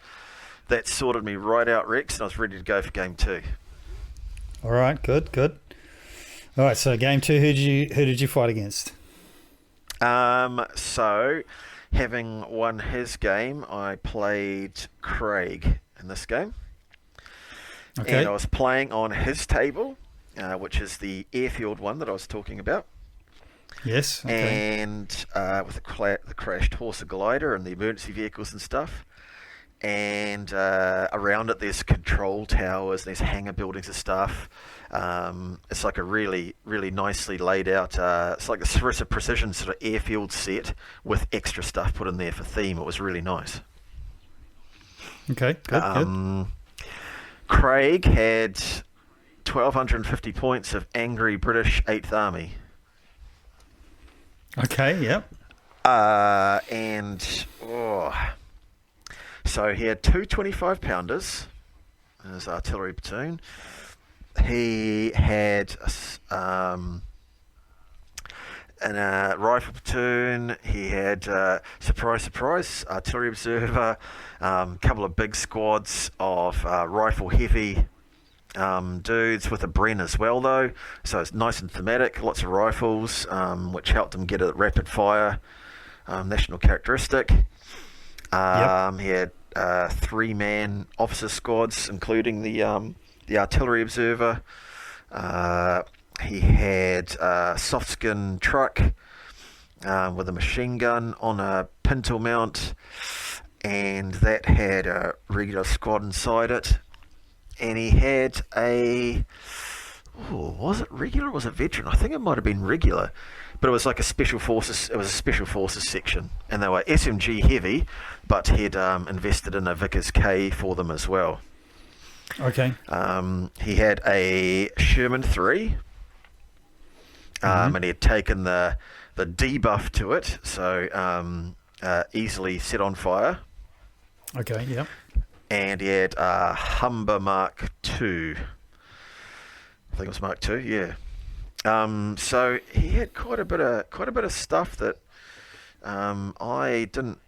That sorted me right out, Rex, and I was ready to go for game 2. All right, good. All right, so game 2, who did you fight against? So, having won his game, I played Craig in this game. Okay. And I was playing on his table, which is the airfield one that I was talking about. Yes. Okay. And with the crashed horse glider and the emergency vehicles and stuff. And around it there's control towers, there's hangar buildings and stuff. It's like a really, really nicely laid out, it's like a Sarissa Precision sort of airfield set with extra stuff put in there for theme. It was really nice. Okay, good. Craig had 1,250 points of angry British 8th Army. Okay, yep. So he had 2 25-pounders in his artillery platoon. He had a rifle platoon. He had, surprise, artillery observer, couple of big squads of rifle heavy dudes with a Bren as well, though. So it's nice and thematic, lots of rifles, which helped him get a rapid fire national characteristic. He had 3-man officer squads, including the artillery observer, He had a soft skin truck with a machine gun on a pintle mount, and that had a regular squad inside it. And he had was it regular or was it veteran? I think it might have been regular, but it was like a special forces. It was a special forces section, and they were SMG heavy, but he'd invested in a Vickers K for them as well. Okay. He had a Sherman 3, and he had taken the debuff to it, so easily set on fire. Okay. Yep. And he had a Humber Mark II. I think it was Mark II. Yeah. So he had quite a bit of stuff that I didn't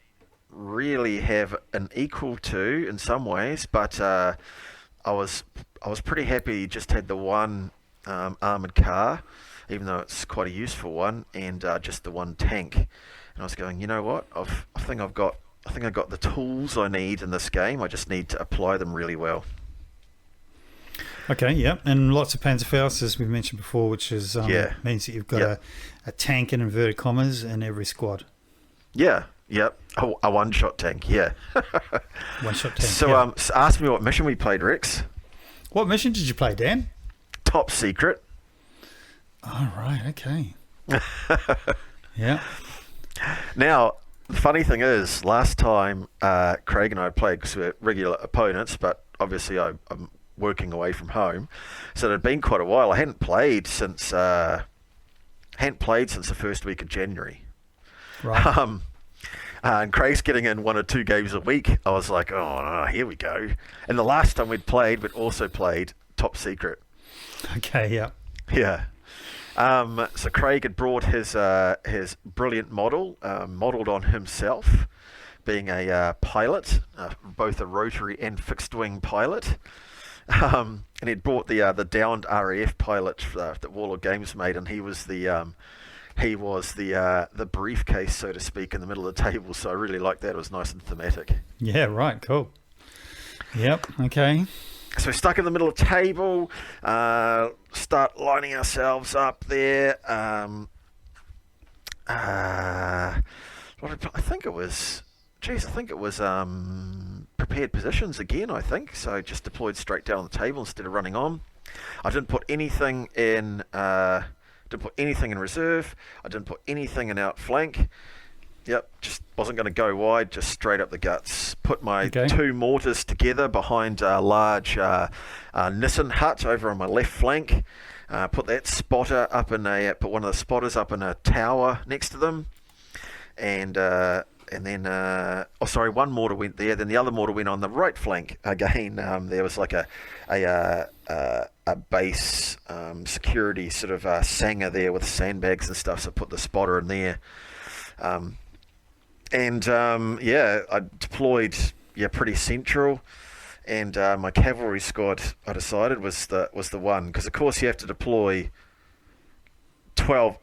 really have an equal to in some ways, but I was pretty happy he just had the one armoured car, even though it's quite a useful one, and just the one tank. And I was going, you know what? I think I got the tools I need in this game. I just need to apply them really well. Okay, yeah, and lots of Panzerfaust, as we mentioned before, which is means that you've got a tank in inverted commas in every squad. Yeah, yep, a one-shot tank, yeah. One-shot tank. So, ask me what mission we played, Rex. What mission did you play, Dan? Top secret. Oh, right, okay. Yeah. Now, the funny thing is, last time Craig and I played, because we're regular opponents, but obviously I'm working away from home, so it had been quite a while. I hadn't played since the first week of January. Right. And Craig's getting in 1 or 2 games a week. I was like, oh no, here we go. And the last time we'd also played Top Secret. Okay, yeah. Yeah. So Craig had brought his brilliant model, modelled on himself, being a pilot, both a rotary and fixed-wing pilot. And he'd brought the downed RAF pilot that Warlord Games made, and he was the briefcase, so to speak, in the middle of the table. So I really liked that. It was nice and thematic. Yeah, right, cool. Yep, okay. So we're stuck in the middle of the table, start lining ourselves up there. I think it was prepared positions again, I think. So just deployed straight down the table instead of running on. I didn't put anything in reserve. I didn't put anything in outflank. Yep, just wasn't going to go wide, just straight up the guts. Put my 2 mortars together behind a large Nissan hut over on my left flank. Put that spotter up put one of the spotters up in a tower next to them, and then one mortar went there. Then the other mortar went on the right flank again. There was like a base security sort of sanger there with sandbags and stuff. So I put the spotter in there. I deployed pretty central, and my cavalry squad, I decided, was the one, because of course you have to deploy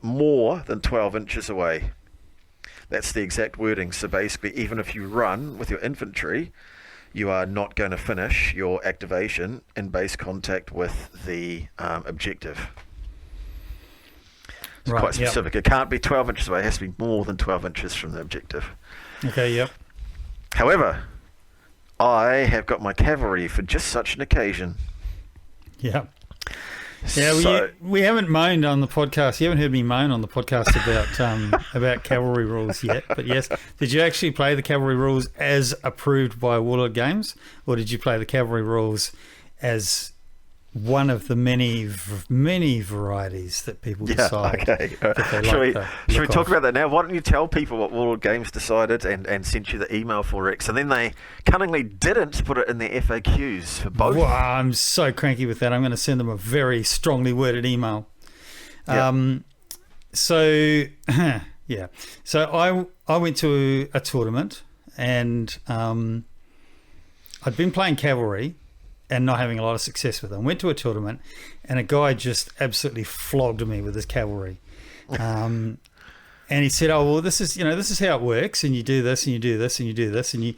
more than 12 inches away. That's the exact wording. So basically, even if you run with your infantry, you are not going to finish your activation in base contact with the objective. It's quite specific. It can't be 12 inches away. It has to be more than 12 inches from the objective. Okay, yep. However, I have got my cavalry for just such an occasion. Yeah. Yeah, we haven't moaned on the podcast. You haven't heard me moan on the podcast about cavalry rules yet. But yes, did you actually play the cavalry rules as approved by Warlord Games, or did you play the cavalry rules as one of the many varieties that people decide? Okay. Should we talk about that now? Why don't you tell people what Warlord Games decided and sent you the email for, Rex? And then they cunningly didn't put it in their FAQs for both. Wow, I'm so cranky with that. I'm going to send them a very strongly worded email. Yep. So I went to a tournament, and I'd been playing cavalry and not having a lot of success with them. Went to a tournament, and a guy just absolutely flogged me with his cavalry. And he said, "Oh, well, this is how it works, and you do this, and you do this, and you do this, and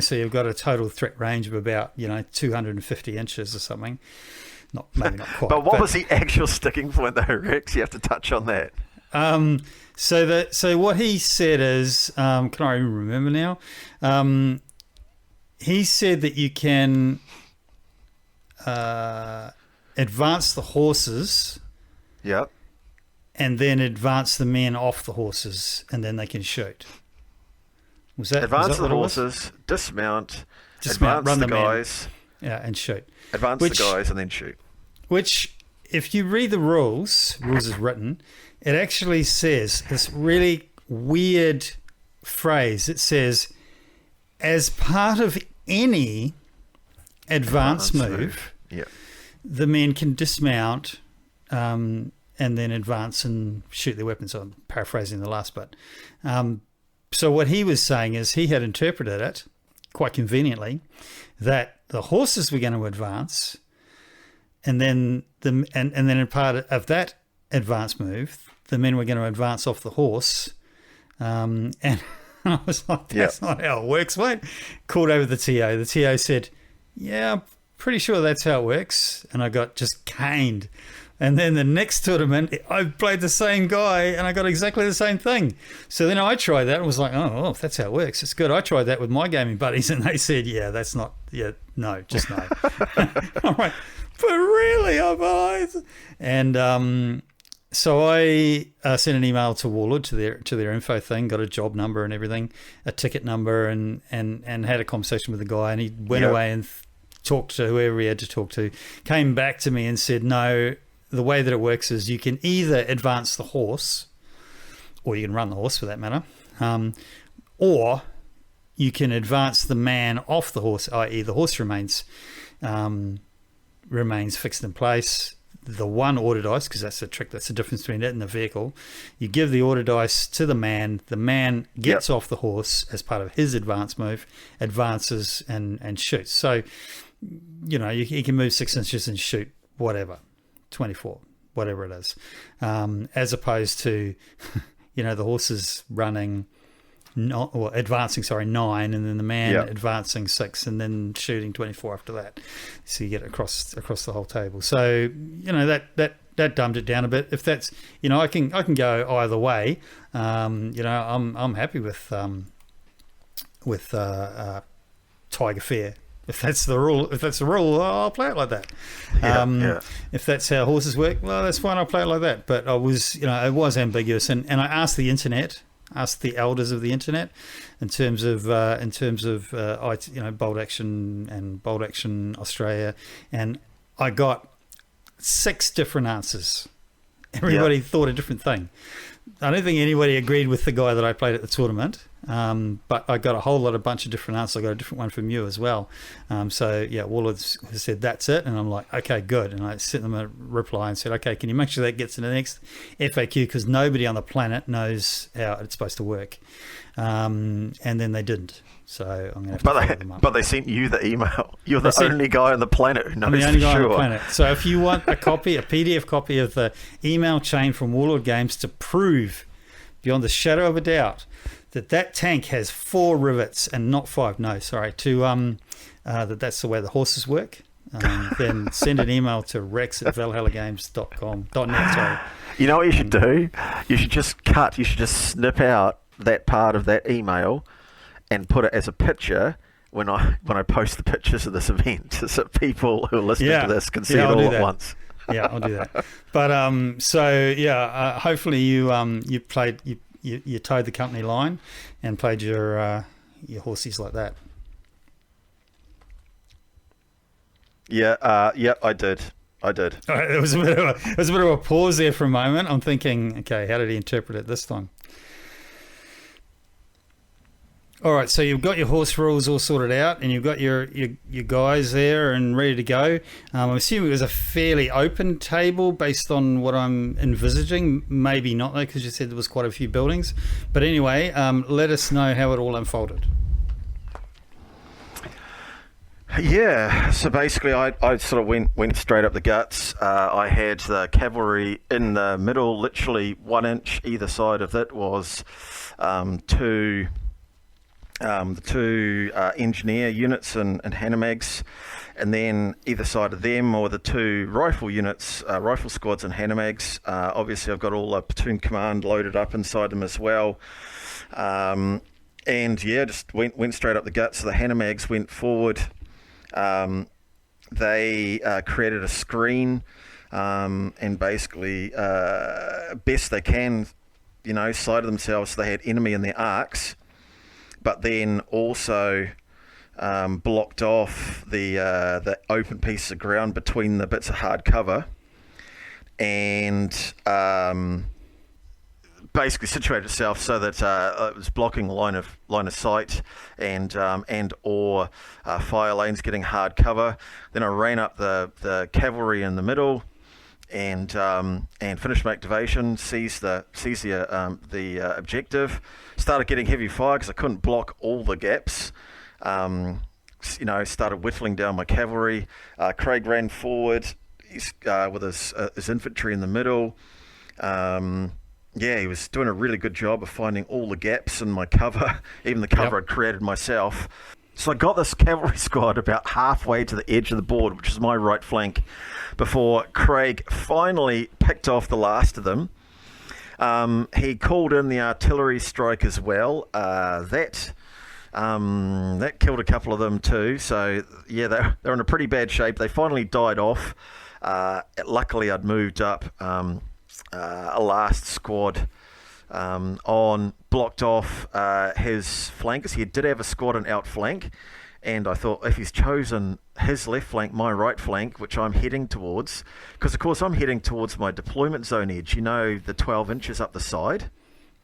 so you've got a total threat range of about 250 inches or something." maybe not quite. But what was the actual sticking point, though, Rex? You have to touch on that. So what he said is, can I even remember now? He said that you can advance the horses. Yep. And then advance the men off the horses, and then they can shoot. Advance the horses, dismount, run the the guys. And shoot. Advance the guys and then shoot. Which, if you read the rules as written, it actually says this really weird phrase. It says, as part of any advance move, the men can dismount and then advance and shoot their weapons. I'm paraphrasing the last bit. So what he was saying is he had interpreted it, quite conveniently, that the horses were going to advance, and then and then in part of that advance move, the men were going to advance off the horse. And I was like, that's not how it works, mate. Called over the TO. The TO said, yeah, I'm pretty sure that's how it works. And I got just caned. And then the next tournament, I played the same guy and I got exactly the same thing. So then I tried that and was like, oh, if that's how it works, it's good. I tried that with my gaming buddies and they said, just no. I'm like, but really? And so I sent an email to Warlord to their info thing, got a job number and everything, a ticket number, and had a conversation with the guy, and he went away and talked to whoever he had to talk to, came back to me and said, no, the way that it works is you can either advance the horse, or you can run the horse for that matter, or you can advance the man off the horse, i.e. the horse remains fixed in place. The one order dice, because that's the trick, that's the difference between it and the vehicle. You give the order dice to the man gets off the horse as part of his advance move, advances and shoots. So, he can move 6 inches and shoot whatever, 24, whatever it is, as opposed to, the horses running, advancing 9, and then the man advancing 6, and then shooting 24 after that. So you get it across the whole table. So that dumbed it down a bit. If that's I can go either way. I'm happy with Tiger Fair. If that's the rule, I'll play it like that. If that's how horses work, well, that's fine. I'll play it like that. But I was, it was ambiguous, and I asked the elders of the internet, in terms of Bolt Action and Bolt Action Australia, and I got 6 different answers. Everybody thought a different thing. I don't think anybody agreed with the guy that I played at the tournament, but I got a bunch of different answers. I got a different one from you as well. Warlord said that's it, and I'm like, okay, good. And I sent them a reply and said, okay, can you make sure that gets in the next FAQ, because nobody on the planet knows how it's supposed to work. And then they didn't. So I'm going to have to follow them up. But they sent you the email. You're the only guy on the planet who knows for sure. I'm the only guy on the planet. So if you want a PDF copy of the email chain from Warlord Games to prove beyond the shadow of a doubt that tank has 4 rivets and not 5. No, sorry. That's the way the horses work. Then send an email to rex@valhallagames.com.net. Sorry. You know what you should do? You should just snip out that part of that email and put it as a picture when I post the pictures of this event, so people who are listening to this can see it all at once. Yeah, I'll do that. But hopefully you towed the company line and played your horsies like that. I did. There was a bit of a pause there for a moment. I'm thinking, okay, how did he interpret it this time? All right, so you've got your horse rules all sorted out, and you've got your guys there and ready to go. I'm assuming it was a fairly open table based on what I'm envisaging. Maybe not, though, because you said there was quite a few buildings. But anyway, let us know how it all unfolded. Yeah, so basically I sort of went straight up the guts. I had the cavalry in the middle, literally 1 inch either side of it was 2 the two engineer units and Hanamags, and then either side of them or the two rifle units, rifle squads and Hanamags. Obviously, I've got all the platoon command loaded up inside them as well. And yeah, just went straight up the gut. So the Hanamags went forward. They created a screen and basically, best they can, sighted themselves so they had enemy in their arcs, but then also blocked off the open piece of ground between the bits of hard cover, and basically situated itself so that it was blocking the line of sight and or fire lanes, getting hard cover. Then I ran up the cavalry in the middle and finished my activation, seized the objective, started getting heavy fire because I couldn't block all the gaps. Started whittling down my cavalry. Craig ran forward. He's with his infantry in the middle. He was doing a really good job of finding all the gaps in my cover, even the cover I'd created myself. So I got this cavalry squad about halfway to the edge of the board, which is my right flank, before Craig finally picked off the last of them. He called in the artillery strike as well. That killed a couple of them too. So yeah, they're in a pretty bad shape. They finally died off. Luckily, I'd moved up a last squad blocked off his flankers. He did have a squad on outflank, and I thought if he's chosen his left flank, my right flank, which I'm heading towards, because of course I'm heading towards my deployment zone edge, the 12 inches up the side.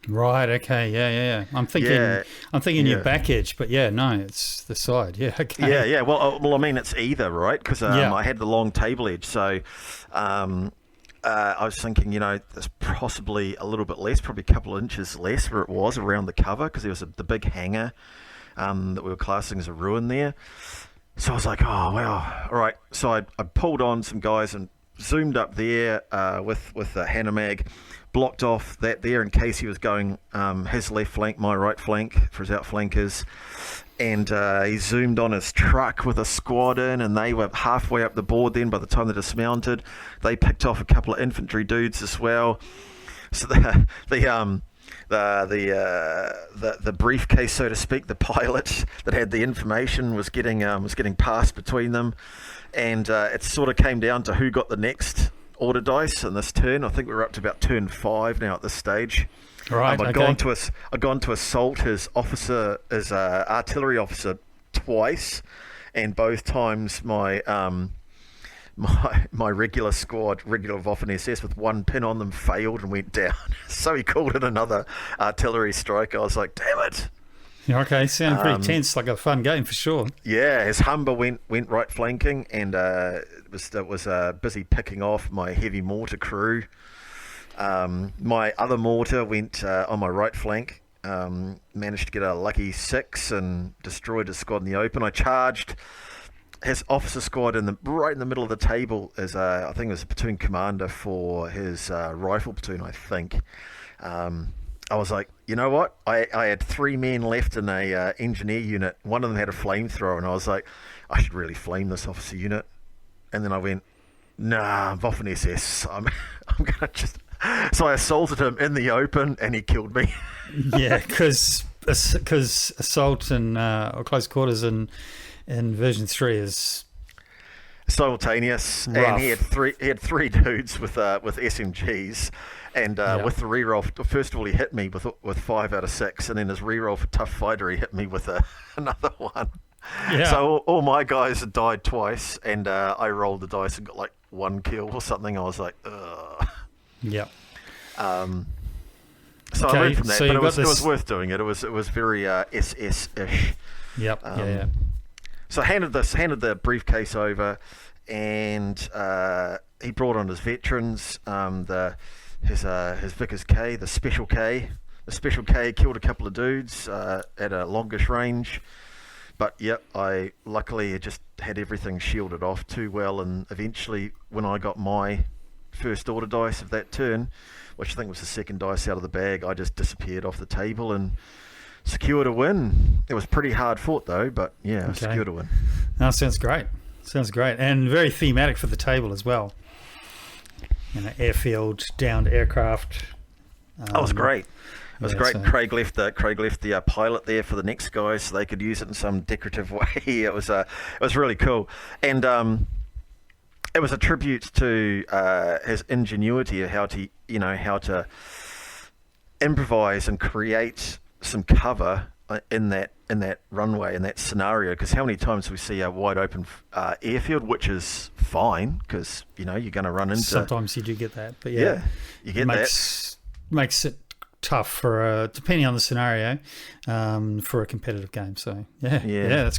Right, okay, yeah. I'm thinking your back edge, but no, it's the side. Yeah, okay. Yeah. Well, I mean, it's either, right? Because I had the long table edge, so I was thinking, there's possibly a little bit less, probably a couple of inches less where it was around the cover, because there was the big hangar that we were classing as a ruin there. So I was like, oh, wow, all right. So I pulled on some guys and zoomed up there with the Hanamag, blocked off that there in case he was going his left flank, my right flank for his outflankers. And he zoomed on his truck with a squad in, and they were halfway up the board then by the time they dismounted. They picked off a couple of infantry dudes as well. So the briefcase, so to speak, the pilot that had the information was getting passed between them. And it sort of came down to who got the next order dice in this turn. I think we're up to about turn 5 now at this stage. Right. I'd gone to assault his artillery officer twice, and both times my regular squad, regular Waffen SS with one pin on them, failed and went down. So he called in another artillery strike. I was like, damn it. Okay, sounds pretty tense, like a fun game for sure. Yeah, his Humber went right flanking, and it was busy picking off my heavy mortar crew. My other mortar went on my right flank, managed to get a lucky 6 and destroyed his squad in the open. I charged his officer squad right in the middle of the table as I think it was a platoon commander for his rifle platoon, I think. I was like, you know what? I had 3 men left in a engineer unit. One of them had a flamethrower, and I was like, I should really flame this officer unit. And then I went, nah, Waffen SS. I'm gonna just. So I assaulted him in the open, and he killed me. Yeah, because assault and or close quarters in version 3 is simultaneous, rough. And he had three dudes with SMGs, and with the reroll. First of all, he hit me with 5 out of 6, and then his reroll for tough fighter, he hit me with another one. Yeah. So all my guys had died twice, and I rolled the dice and got like 1 kill or something. I was like, ugh. Yeah. So I learned from that, but it was worth doing it. It was very SS-ish. Yep. Yeah. So I handed the briefcase over, and he brought on his veterans, his Vickers K, the Special K. The Special K killed a couple of dudes at a longish range. But yep, I luckily just had everything shielded off too well, and eventually when I got my first order dice of that turn, which I think was the second dice out of the bag, I just disappeared off the table and secured a win. It was pretty hard fought though, but yeah, secured a win. That sounds great. And very thematic for the table as well. Airfield, downed aircraft. That was great. It was great. So Craig left the pilot there for the next guys so they could use it in some decorative way. It was really cool, and it was a tribute to his ingenuity of how to improvise and create some cover in that runway, in that scenario. Because how many times we see a wide open airfield, which is fine because you're going to run into. Sometimes you do get that, but you get makes it tough for depending on the scenario for a competitive game. So that's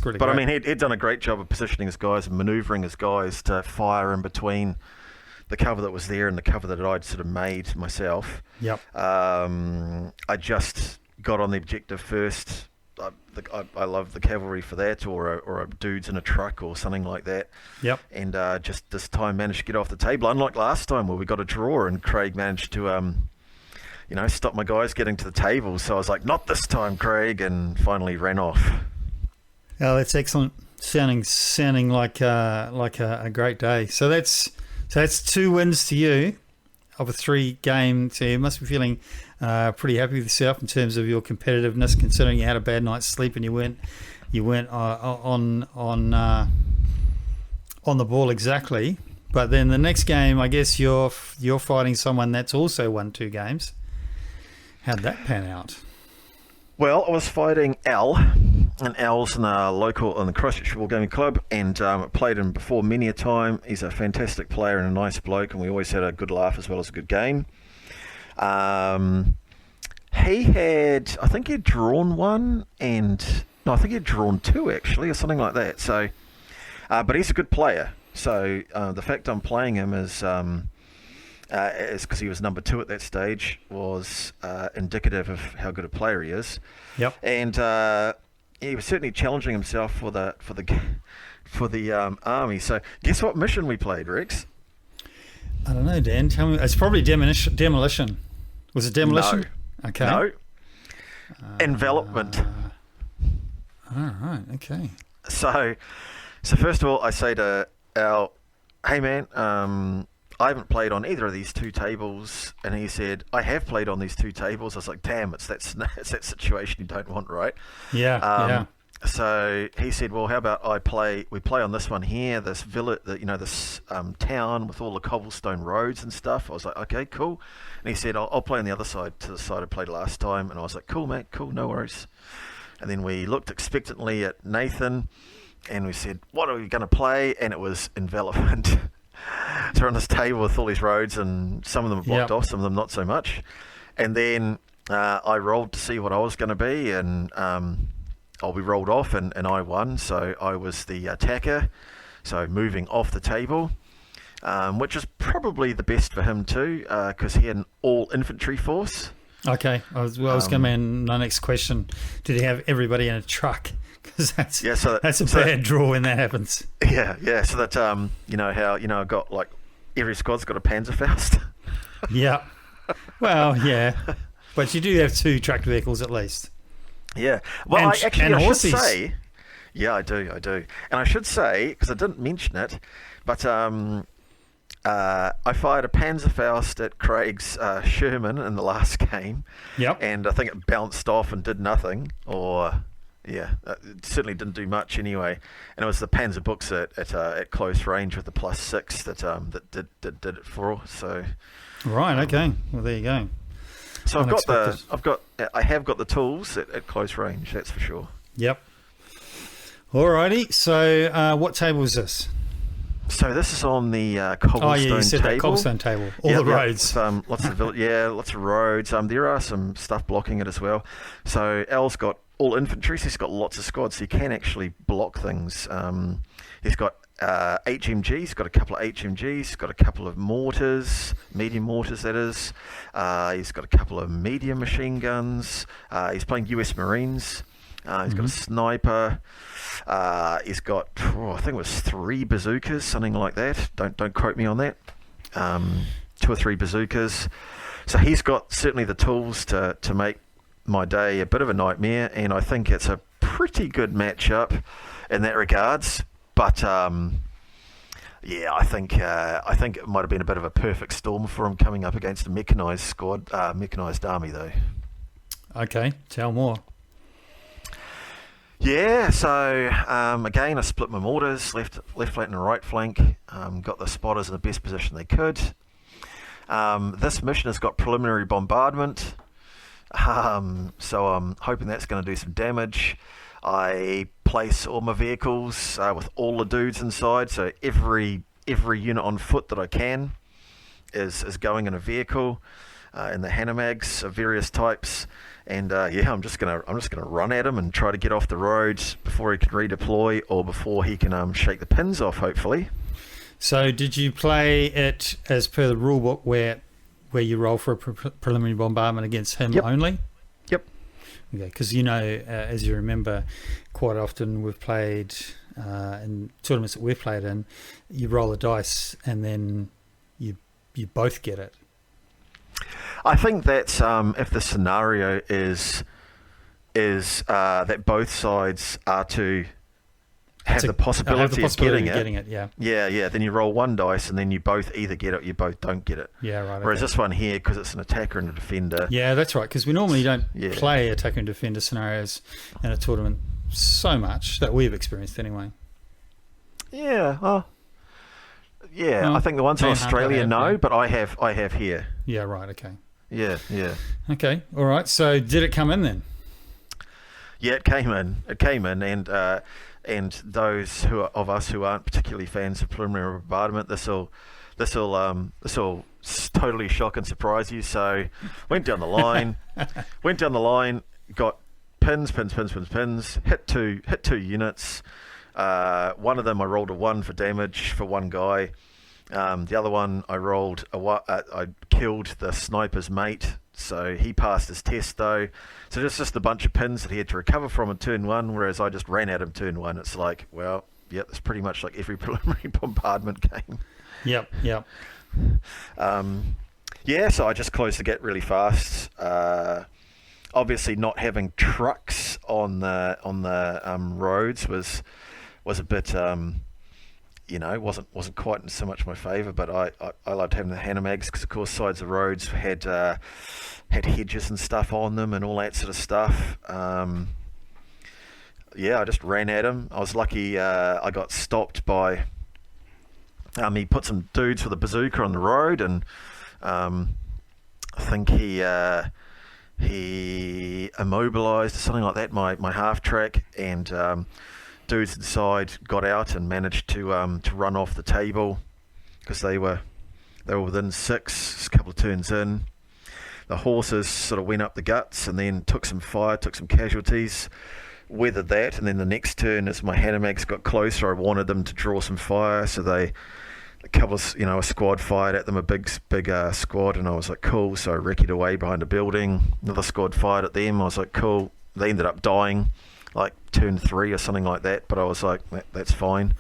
really. But great. I mean, he'd done a great job of positioning his guys and manoeuvring his guys to fire in between the cover that was there and the cover that I'd sort of made myself. Yep. I just got on the objective first. I love the cavalry for that, or a dudes in a truck or something like that. Yep. And just this time managed to get off the table, unlike last time where we got a draw and Craig managed to stop my guys getting to the table. So I was like, not this time, Craig, and finally ran off. Oh, that's excellent. Sounding like a great day. So that's 2 wins to you of a 3-game. So you must be feeling pretty happy with yourself in terms of your competitiveness, considering you had a bad night's sleep and you went on the ball exactly. But then the next game, I guess you're fighting someone that's also won 2 games. How'd that pan out? Well, I was fighting Al, and Al's in the Christchurch Wargaming Club, and played him before many a time. He's a fantastic player and a nice bloke, and we always had a good laugh as well as a good game. I think he'd drawn 1, I think he'd drawn 2 actually, or something like that. So, but he's a good player. So the fact I'm playing him is because he was number 2 at that stage, was indicative of how good a player he is. Yep. And he was certainly challenging himself for the army. So guess what mission we played, Rex? I don't know, Dan. Tell me. It's probably demolition. Was it demolition? No. Okay. No. Envelopment. All right. Okay. So first of all, I say to Al, "Hey man, I haven't played on either of these 2 tables," and he said, "I have played on these 2 tables." I was like, "Damn, it's that situation you don't want, right?" Yeah. So he said, "Well, how about we play on this one here, this village, this town with all the cobblestone roads and stuff." I was like, "Okay, cool." And he said, "I'll play on the other side, to the side I played last time." And I was like, "Cool, mate, cool, no worries." And then we looked expectantly at Nathan, and we said, "What are we going to play?" And it was envelopment. So we're on this table with all these roads, and some of them are blocked off, some of them not so much. And then I rolled to see what I was going to be, and we rolled off, and I won. So I was the attacker, so moving off the table, which is probably the best for him too, because he had an all-infantry force. Okay. I was going to be my next question. Did he have everybody in a truck? Because that's a bad draw when that happens. Yeah. So that I've got like every squad's got a Panzerfaust. Yeah. Well, yeah, but you do have 2 tracked vehicles at least. Yeah. Well, I should say. Yeah, I do. And I should say, because I didn't mention it, but I fired a Panzerfaust at Craig's Sherman in the last game. Yep. And I think it bounced off and did nothing, it certainly didn't do much anyway. And it was the Panzer books at close range with the +6 that did it for. So. Right. Okay. Well, there you go. So I have got the tools at close range. That's for sure. Yep. Alrighty. So what table is this? So this is on the cobblestone table. Oh, yeah, you said that cobblestone table. All the roads. Lots of roads. There are some stuff blocking it as well. So Al's got all infantry, so he's got lots of squads, so he can actually block things. He's got HMGs, he's got a couple of HMGs, he's got a couple of mortars, medium mortars that is. He's got a couple of medium machine guns. He's playing US Marines. He's got a sniper. He's got, I think it was 3 bazookas, something like that. Don't quote me on that. 2 or 3 bazookas. So he's got certainly the tools to make my day a bit of a nightmare, and I think it's a pretty good matchup in that regards. But yeah, I think it might have been a bit of a perfect storm for him coming up against a mechanised squad, mechanised army though. Okay, tell more. Yeah, so again, I split my mortars, left flank and right flank. Got the spotters in the best position they could. This mission has got preliminary bombardment, so I'm hoping that's going to do some damage. I place all my vehicles with all the dudes inside, so every unit on foot that I can is going in a vehicle, in the Hanamags of various types. And yeah, I'm just gonna run at him and try to get off the road before he can redeploy or before he can shake the pins off, hopefully. So did you play it as per the rule book where you roll for a preliminary bombardment against him only? Yep. Okay, because as you remember, quite often we've played in tournaments that we've played in, you roll a dice and then you both get it. I think that's if the scenario is that both sides are to have the possibility of getting it. Yeah. Then you roll one dice and then you both either get it or you both don't get it. Yeah, right. Whereas this one here, because it's an attacker and a defender. Yeah, that's right. Because we normally don't play attacker and defender scenarios in a tournament so much that we've experienced anyway. Yeah. Well, I think the ones in Australia but I have here. Yeah, right. Okay. Yeah. Okay, all right. So did it come in then? Yeah, it came in, and those of us who aren't particularly fans of preliminary bombardment, this will totally shock and surprise you. So went down the line, got pins, hit two units. One of them I rolled a 1 for damage for one guy. The other one I rolled I killed the sniper's mate, so he passed his test though. So just a bunch of pins that he had to recover from in turn 1, whereas I just ran at him turn 1. It's like, well, yeah, it's pretty much like every preliminary bombardment game. Yep. So I just closed the gap really fast. Obviously, not having trucks on the roads was a bit. Wasn't quite so much my favour, but I loved having the Hanamags because, of course, sides of roads had hedges and stuff on them and all that sort of stuff. I just ran at him. I was lucky I got stopped by... he put some dudes with a bazooka on the road, and I think he immobilised or something like that my half-track, and... dudes inside got out and managed to run off the table because they were within 6, a couple of turns in. The horses sort of went up the guts and then took some fire, took some casualties, weathered that, and then the next turn as my Hanamags got closer, I wanted them to draw some fire, so a squad fired at them, a big squad, and I was like, cool. So I recce'd away behind a building. Another squad fired at them. I was like, cool. They ended up dying like turn 3 or something like that, but I was like, that's fine.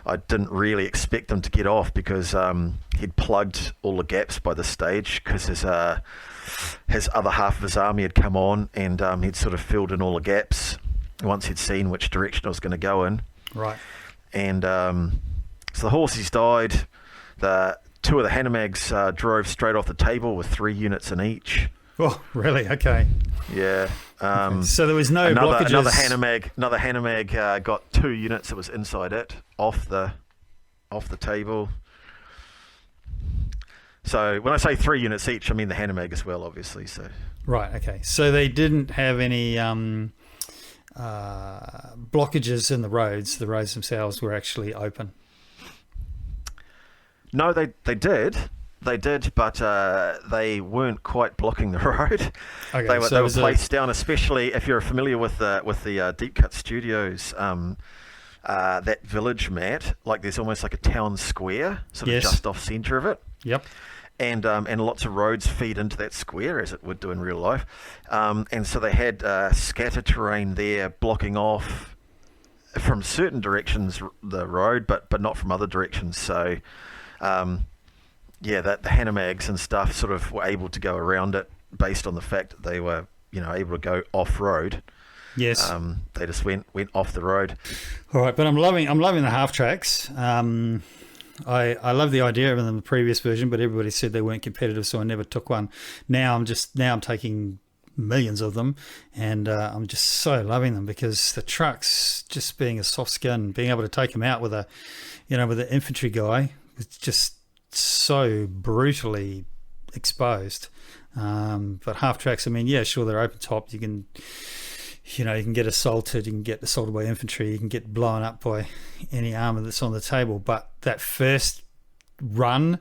I didn't really expect them to get off because he'd plugged all the gaps by this stage because his other half of his army had come on, and he'd sort of filled in all the gaps once he'd seen which direction I was going to go in. Right. And so the horses died. The 2 of the Hanamags drove straight off the table with 3 units in each. Oh, really? Okay. Yeah. Okay. So there was no blockages. Another Hanamag got 2 units that was inside it off the table. So when I say 3 units each, I mean the Hanamag as well, obviously. So right. Okay. So they didn't have any blockages in the roads. The roads themselves were actually open. No, they did. They did, but they weren't quite blocking the road. Okay, they were placed down, especially if you're familiar with the Deep Cut Studios, that village mat. Like there's almost like a town square, sort of just off centre of it. Yep. And lots of roads feed into that square, as it would do in real life. And so they had scatter terrain there blocking off from certain directions the road, but not from other directions. So... that the Hanamags and stuff sort of were able to go around it based on the fact that they were able to go off road. Yes. They just went off the road. All right, but I'm loving the half tracks. I love the idea of them in the previous version, but everybody said they weren't competitive, so I never took one. Now I'm taking millions of them, and I'm just so loving them because the trucks, just being a soft skin, being able to take them out with an infantry guy, it's just so brutally exposed. But half tracks, I mean, yeah, sure, they're open top. You can get assaulted, you can get assaulted by infantry, you can get blown up by any armour that's on the table. But that first run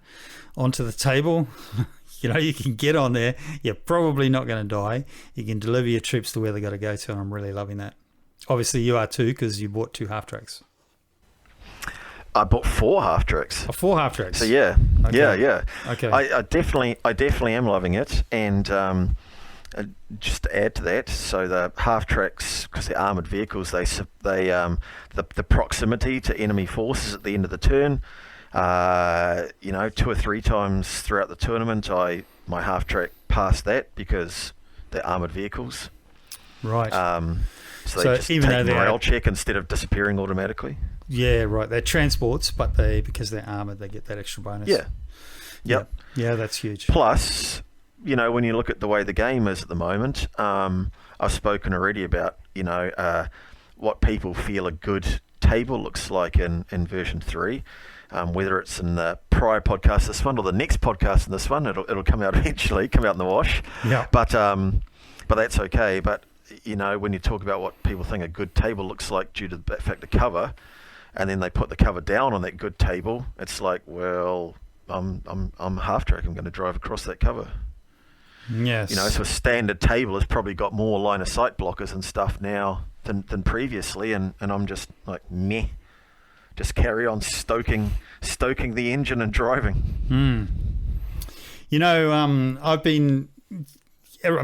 onto the table, you can get on there. You're probably not going to die. You can deliver your troops to where they got to go to, and I'm really loving that. Obviously, you are too, because you bought 2 half tracks. I bought 4 half tracks. 4 half tracks. So yeah, Okay. yeah. Okay. I definitely am loving it, and just to add to that, so the half tracks, because they're armoured vehicles, the proximity to enemy forces at the end of the turn. 2 or 3 times throughout the tournament, my half track passed that because they're armoured vehicles. Right. So they just even take though morale check instead of disappearing automatically. Yeah, right. They're transports, but because they're armoured, they get that extra bonus. Yeah. Yep. Yeah, that's huge. Plus, when you look at the way the game is at the moment, I've spoken already about, what people feel a good table looks like in version 3. Whether it's in the prior podcast, this one, or the next podcast in this one, it'll come out eventually, come out in the wash. Yeah. But that's okay. But when you talk about what people think a good table looks like due to the fact of cover, and then they put the cover down on that good table, it's like, well, I'm half track. I'm going to drive across that cover. Yes. So a standard table has probably got more line of sight blockers and stuff now than previously, and I'm just like, meh. Just carry on stoking the engine and driving. I'm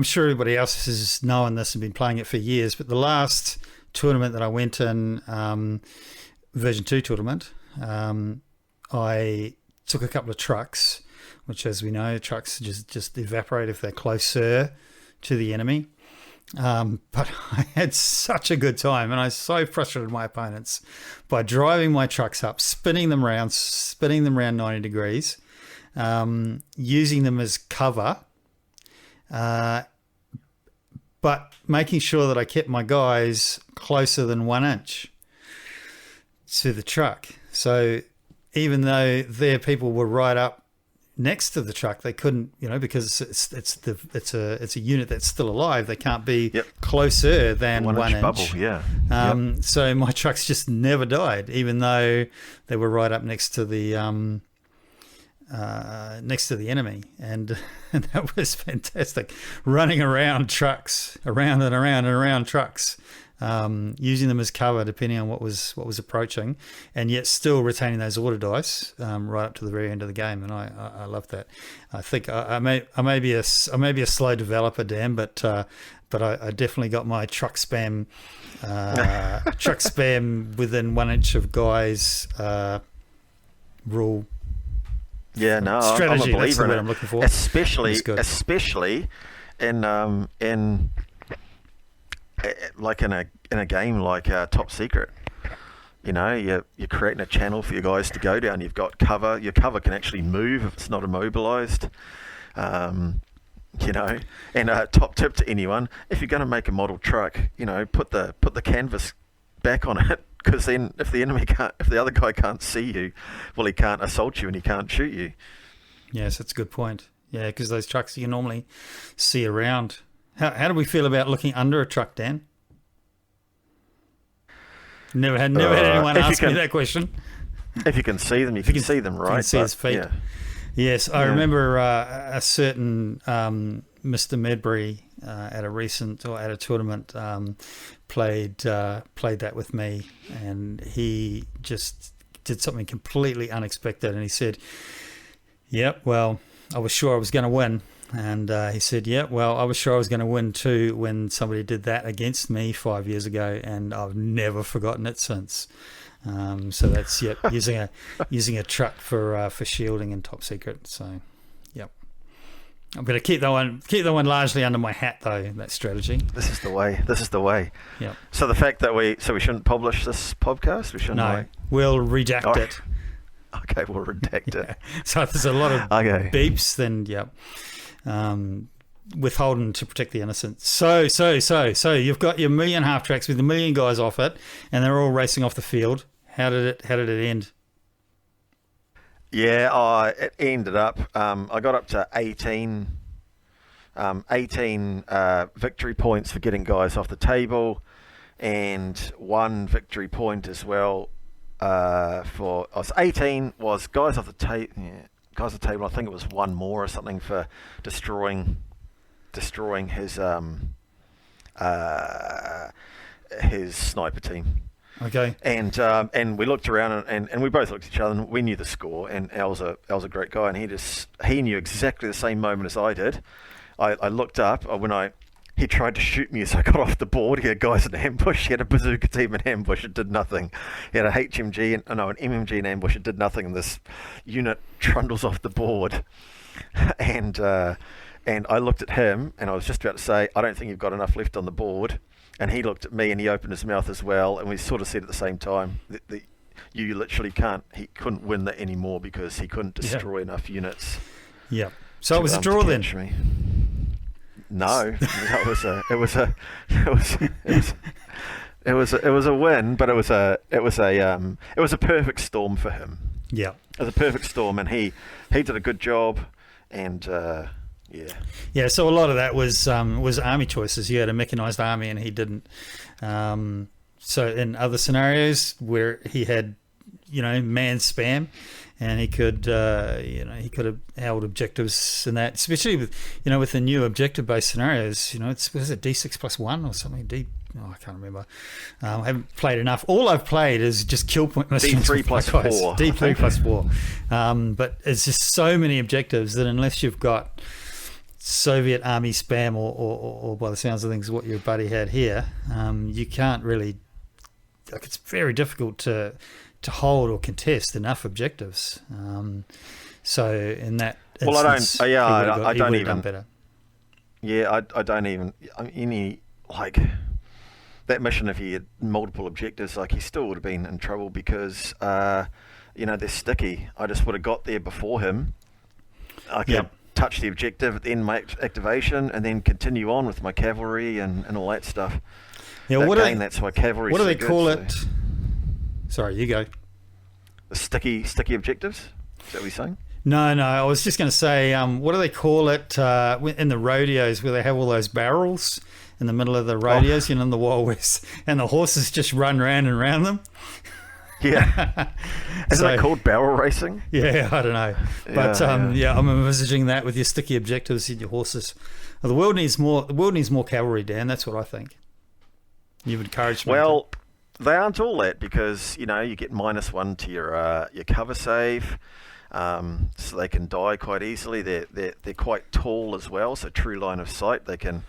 sure everybody else has known this and been playing it for years, but the last tournament that I went in, version 2 tournament, I took a couple of trucks, which, as we know, trucks just evaporate if they're closer to the enemy. But I had such a good time, and I so frustrated my opponents by driving my trucks up, spinning them around 90 degrees, using them as cover, but making sure that I kept my guys closer than 1 inch to the truck. So even though their people were right up next to the truck, they couldn't, because it's a unit that's still alive. They can't be closer than 1 inch. Bubble, yeah. So my trucks just never died, even though they were right up next to the enemy, and that was fantastic. Running around trucks, around and around and around trucks. Using them as cover depending on what was approaching, and yet still retaining those order dice right up to the very end of the game, and I love that. I think I may be a slow developer, Dan, but I definitely got my truck spam within 1 inch of guys rule. Yeah, no, strategy. I'm a believer That's the in word it. I'm looking for. Especially in like in a game like Top Secret, you're creating a channel for your guys to go down. You've got cover. Your cover can actually move if it's not immobilized. And top tip to anyone: if you're going to make a model truck, put the canvas back on it, because then if the other guy can't see you, well, he can't assault you and he can't shoot you. Yes, that's a good point. Yeah, because those trucks you normally see around. How do we feel about looking under a truck, Dan? Never had anyone ask me that question. If you can see them, you can see them, right? You can see his feet. Yeah. Yes, I remember a certain Mr. Medbury at a tournament played that with me, and he just did something completely unexpected, and he said, "Yep, well, I was sure I was going to win." And he said, "Yeah, well, I was sure I was going to win too when somebody did that against me 5 years ago, and I've never forgotten it since." So that's using a truck for shielding in Top Secret. So, yep. I'm going to keep that one largely under my hat, though, that strategy. This is the way. Yeah. So the fact that we shouldn't publish this podcast? We shouldn't. No, we'll redact it. Okay, we'll redact it. So if there's a lot of beeps, then withholding to protect the innocent. So you've got your million half tracks with a million guys off it, and they're all racing off the field. How did it end? Yeah, it ended up. I got up to 18 victory points for getting guys off the table, and 1 victory point as well. For I was 18 was guys off the table. Yeah, guys off the table. I think it was 1 more or something for destroying his sniper team. Okay. And we looked around and we both looked at each other and we knew the score. And Al's a great guy, and he knew exactly the same moment as I did. I looked up when he tried to shoot me as I got off the board. He had guys in ambush. He had a bazooka team in ambush. It did nothing. He had an MMG in ambush. It did nothing. And this unit trundles off the board, and I looked at him and I was just about to say, I don't think you've got enough left on the board. And he looked at me and he opened his mouth as well, and we sort of said at the same time, you literally he couldn't win that anymore because he couldn't destroy enough units. Yeah. So it was a draw then. Me. No, it was a win, but it was a perfect storm for him. Yeah. It was a perfect storm, and he did a good job, and Yeah, so a lot of that was army choices. You had a mechanized army and he didn't. So in other scenarios where he had, man spam, and he could have held objectives in that, especially with the new objective-based scenarios. Was it D6+1 or something? I can't remember. I haven't played enough. All I've played is just kill point missions. D3+4. D3+4. But it's just so many objectives that unless you've got Soviet army spam or by the sounds of things what your buddy had here, you can't really, it's very difficult to hold or contest enough objectives. So in that instance, I don't even done better. Yeah, I don't even that mission, if he had multiple objectives, he still would have been in trouble because they're sticky. I just would have got there before him. I could touch the objective at the end of my activation and then continue on with my cavalry and all that stuff. Yeah, that's why cavalry. What do they call it? Sorry, you go. The sticky objectives? Is that what you're saying? No. I was just going to say, what do they call it in the rodeos where they have all those barrels in the middle of the rodeos, in the Wild West, and the horses just run round and round them? Yeah. Isn't that called barrel racing? Yeah, I don't know. But I'm envisaging that with your sticky objectives and your horses. The world needs more cavalry, Dan. That's what I think. You've encouraged me. Well, they aren't all that because, you get -1 to your cover save. So they can die quite easily. They're quite tall as well, so true line of sight. They can,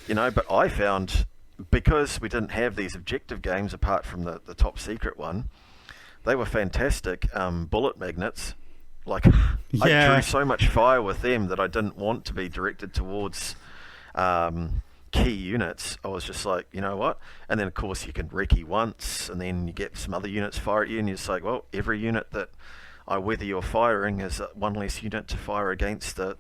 but I found, because we didn't have these objective games apart from the top secret one, they were fantastic bullet magnets. I drew so much fire with them that I didn't want to be directed towards key units. I was just like, you know what? And then of course you can recce once, and then you get some other units fire at you, and you're just like, well, every unit that whether you're firing is one less unit to fire against the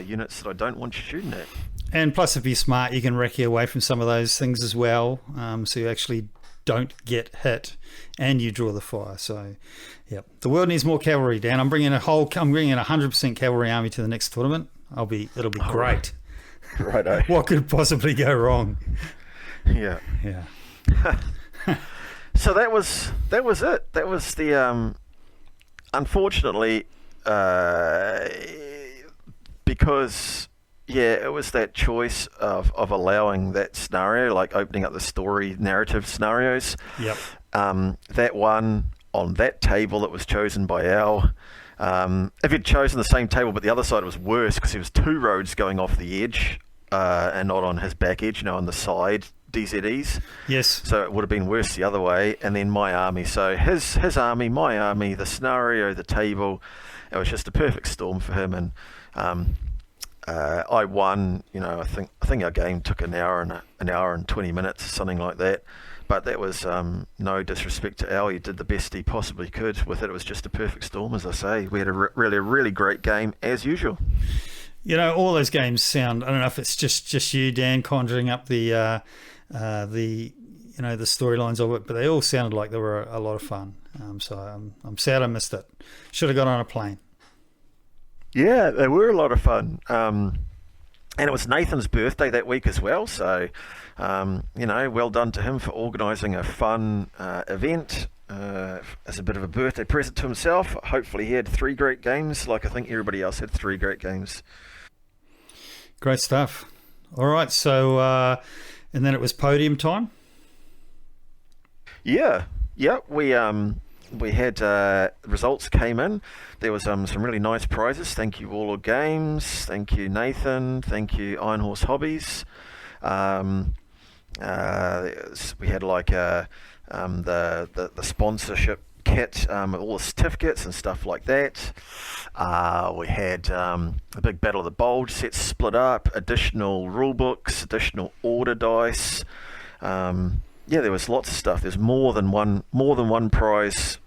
units that I don't want you shooting at. And plus, if you're smart, you can recce away from some of those things as well, so you actually don't get hit, and you draw the fire. So, yeah, the world needs more cavalry, Dan. I'm bringing a 100% cavalry army to the next tournament. It'll be great. Righto. What could possibly go wrong? Yeah. So that was it. That was the unfortunately, because it was that choice of allowing that scenario, opening up the story narrative scenarios. Yep. That one on that table that was chosen by Al. If he'd chosen the same table but the other side was worse because there was 2 roads going off the edge and not on his back edge, on the side DZEs. Yes. So it would have been worse the other way. And then my army. So his army, my army, the scenario, the table. It was just a perfect storm for him. And I won. I think our game took an hour and 20 minutes, something like that. But that was no disrespect to Al. He did the best he possibly could with it. It was just a perfect storm, as I say. We had a really great game as usual. All those games sound. I don't know if it's just you, Dan, conjuring up the storylines of it, but they all sounded like they were a lot of fun. So I'm sad I missed it. Should have got on a plane. Yeah, they were a lot of fun. And it was Nathan's birthday that week as well. So, well done to him for organising a fun event as a bit of a birthday present to himself. Hopefully he had 3 great games, like I think everybody else had 3 great games. Great stuff. All right, so and then it was podium time. Yeah, we had results came in. There was some really nice prizes. Thank you, Warlord Games. Thank you, Nathan. Thank you, Iron Horse Hobbies. We had like the sponsorship kit with all the certificates and stuff like that. We had a big Battle of the Bold set split up, additional rule books, additional order dice. There was lots of stuff. There's more than one prize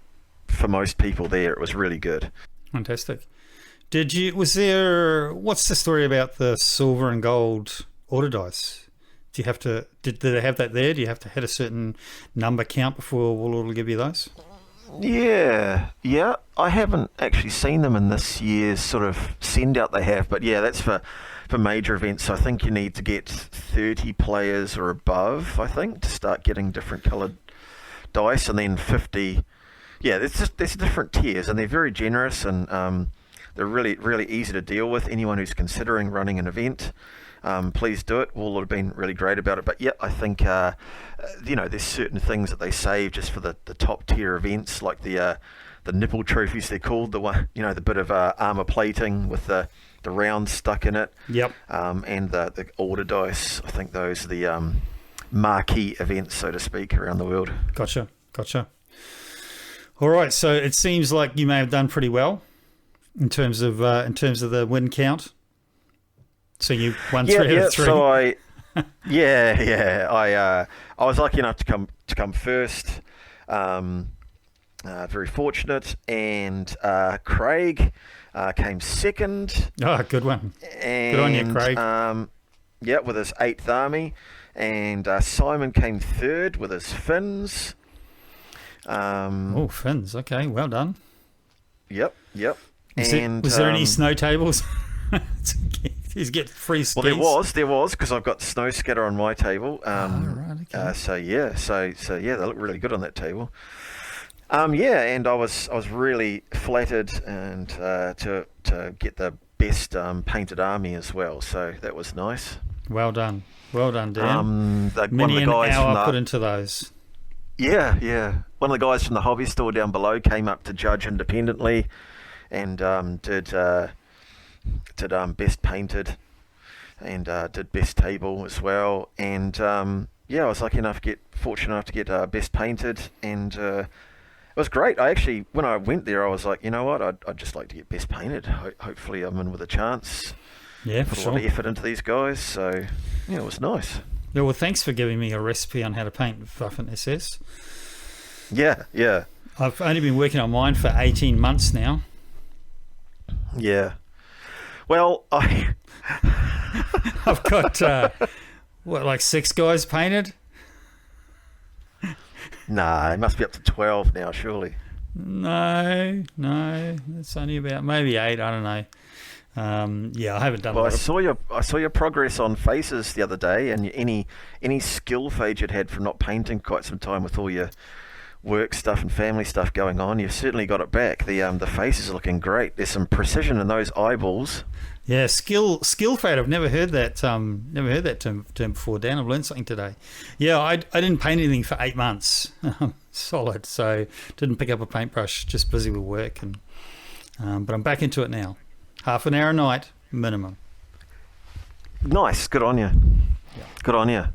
for most people there. It was really good. Fantastic. What's the story about the silver and gold order dice? Do you have to, did they have that there? Do you have to hit a certain number count before Warlord will give you those? Yeah. I haven't actually seen them in this year's sort of send out they have, but yeah, that's for major events. I think you need to get 30 players or above, I think, to start getting different coloured dice, and then 50. Yeah, there's different tiers, and they're very generous, and they're really easy to deal with. Anyone who's considering running an event, please do it. Warlord have been really great about it. But yeah, I think there's certain things that they save just for the top tier events, like the nipple trophies they're called, the one, the bit of armor plating with the round stuck in it. Yep. And the order dice. I think those are the marquee events, so to speak, around the world. Gotcha. All right, so it seems like you may have done pretty well in terms of the win count. So you won 3 out of 3. So I was lucky enough to come first. Very fortunate, and Craig came second. Oh, good one. And, good on you, Craig. With his 8th army, and Simon came third with his Finns. Finns. Okay, well done. Yep. Was there any snow tables? He's get free skis. Well, there was because I've got snow scatter on my table. Right, okay. So they look really good on that table. And I was really flattered and to get the best painted army as well. So that was nice. Well done, Dan. Many an hour put into those. Yeah. One of the guys from the hobby store down below came up to judge independently, and did best painted, and did best table as well. And I was fortunate enough to get best painted, and it was great. When I went there, I was like, you know what, I'd just like to get best painted. Hopefully I'm in with a chance. Yeah, Put a lot of effort into these guys, so yeah, it was nice. Yeah, well, thanks for giving me a recipe on how to paint Waffen SS. Yeah. I've only been working on mine for 18 months now. Yeah. Well, I've got, 6 guys painted? Nah, it must be up to 12 now, surely. No, it's only about maybe 8, I don't know. I haven't done. Well, I saw your progress on faces the other day, and any skill fade you'd had from not painting quite some time with all your work stuff and family stuff going on. You've certainly got it back. The faces are looking great. There's some precision in those eyeballs. Yeah, skill fade. I've never heard that term before, Dan. I've learned something today. Yeah, I didn't paint anything for 8 months, solid. So didn't pick up a paintbrush. Just busy with work, and but I'm back into it now. Half an hour a night minimum. Nice, good on you. Yeah. Good on you.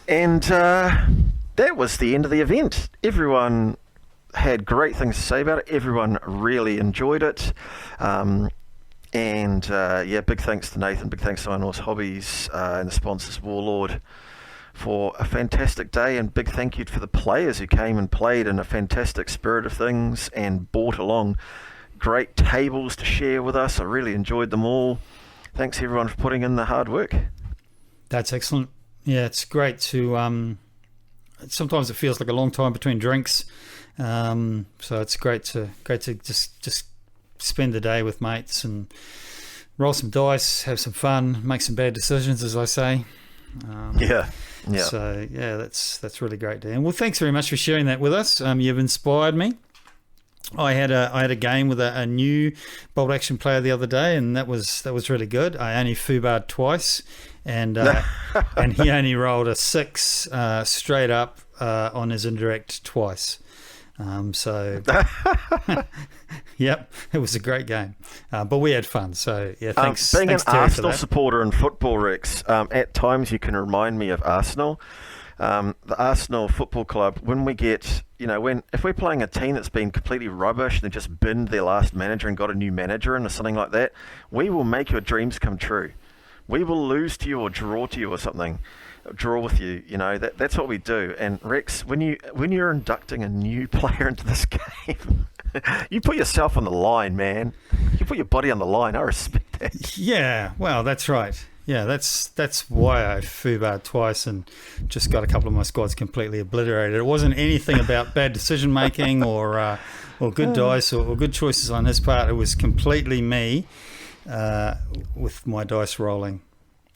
And that was the end of the event. Everyone had great things to say about it. Everyone really enjoyed it. And big thanks to Nathan, big thanks to My Norse Hobbies and the sponsors Warlord for a fantastic day, and big thank you for the players who came and played in a fantastic spirit of things and brought along great tables to share with us. I really enjoyed them all. Thanks everyone for putting in the hard work. That's excellent. Yeah, it's great to sometimes it feels like a long time between drinks, so it's great to just spend the day with mates and roll some dice, have some fun, make some bad decisions, as I say. So yeah, that's really great, Dan. Well, thanks very much for sharing that with us. You've inspired me. I had a game with a new Bolt Action player the other day, and that was really good. I only foobarred twice, and and he only rolled a 6 straight up on his indirect twice. So yep, it was a great game, but we had fun. So yeah, thanks. Being thanks an Terry, Arsenal for that. supporter in football, Rex, at times you can remind me of Arsenal. The Arsenal Football Club, when we get, if we're playing a team that's been completely rubbish and they just binned their last manager and got a new manager in or something like that, we will make your dreams come true. We will lose to you or draw to you or something. Draw with you, that's what we do. And Rex, when you're inducting a new player into this game, you put yourself on the line, man. You put your body on the line. I respect that. Yeah, well, that's right. Yeah, that's why I foobarred twice and just got a couple of my squads completely obliterated. It wasn't anything about bad decision making or good dice or good choices on his part. It was completely me with my dice rolling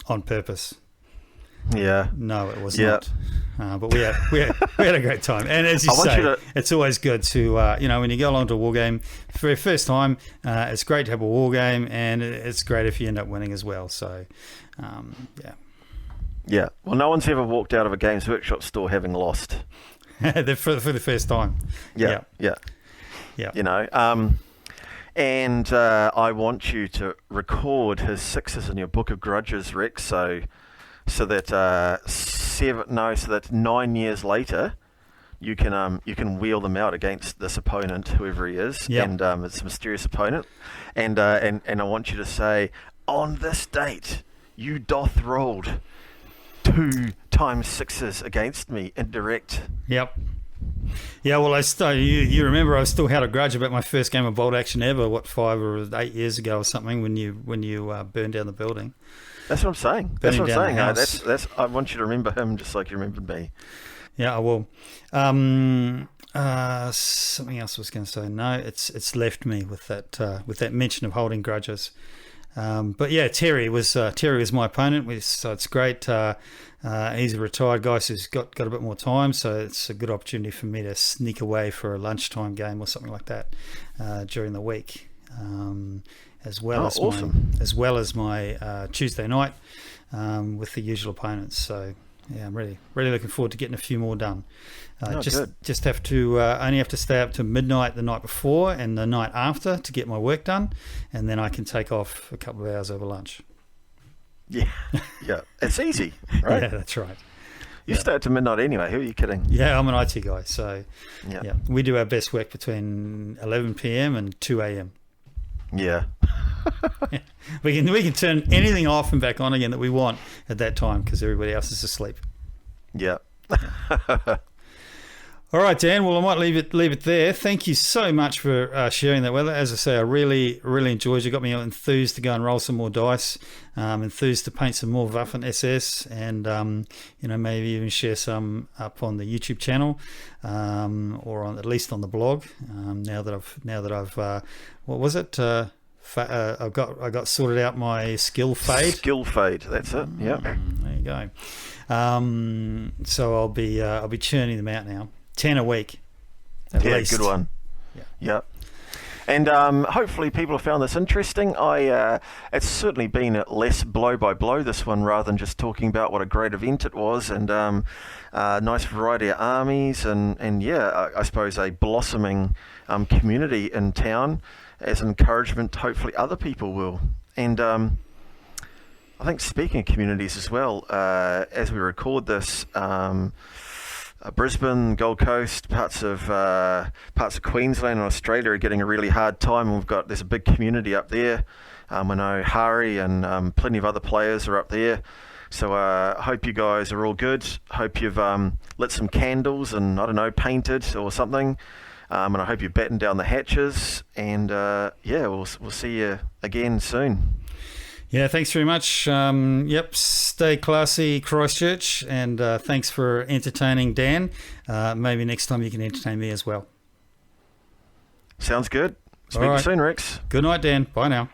on purpose. Yeah. No, it was not. But we had a great time. And as you say, it's always good to when you go along to a war game for your first time, it's great to have a war game, and it's great if you end up winning as well. So, yeah. Yeah. Well, no one's ever walked out of a Games Workshop store having lost. for the first time. Yeah. And I want you to record his 6s in your book of grudges, Rex. So that 9 years later, you can wheel them out against this opponent, whoever he is, and it's a mysterious opponent, and I want you to say, on this date, you doth rolled 2 times 6s against me indirect. Yep. Yeah, well, you remember I still had a grudge about my first game of Bolt Action ever, 5 or 8 years ago or something, when you burned down the building. That's what I'm saying. That's I want you to remember him just like you remembered me. Yeah, I will. Something else I was going to say. No, it's left me with that mention of holding grudges. But yeah, Terry was my opponent. So it's great. He's a retired guy, so he's got a bit more time. So it's a good opportunity for me to sneak away for a lunchtime game or something like that during the week. As well as my Tuesday night with the usual opponents. So yeah, I'm really looking forward to getting a few more done. Just have to only have to stay up to midnight the night before and the night after to get my work done, and then I can take off a couple of hours over lunch. Yeah, it's easy, right? Yeah, that's right. You stay up to midnight anyway. Who are you kidding? Yeah, I'm an IT guy, so yeah, we do our best work between 11 p.m. and 2 a.m. Yeah. We can turn anything off and back on again that we want at that time because everybody else is asleep. Yeah. All right, Dan. Well, I might leave it there. Thank you so much for sharing that with us. As I say, I really enjoyed. You got me enthused to go and roll some more dice, enthused to paint some more Waffen SS, and maybe even share some up on the YouTube channel, or at least on the blog. Now that I've what was it? I got sorted out my skill fade. Skill fade. That's it. Yeah. There you go. So I'll be churning them out now. 10 a week. At least. Good one. Yeah. And hopefully people have found this interesting. It's certainly been less blow by blow, this one, rather than just talking about what a great event it was, and nice variety of armies, and I suppose a blossoming community in town as an encouragement. Hopefully other people will. And I think speaking of communities as well, as we record this, Brisbane, Gold Coast, parts of Queensland and Australia are getting a really hard time. There's a big community up there I know Hari and plenty of other players are up there. So I hope you guys are all good. Hope you've lit some candles and, I don't know, painted or something. And I hope you're batting down the hatches. And we'll see you again soon. Yeah, thanks very much. Yep, stay classy, Christchurch, and thanks for entertaining Dan. Maybe next time you can entertain me as well. Sounds good. Speak to you soon, Rex. Good night, Dan. Bye now.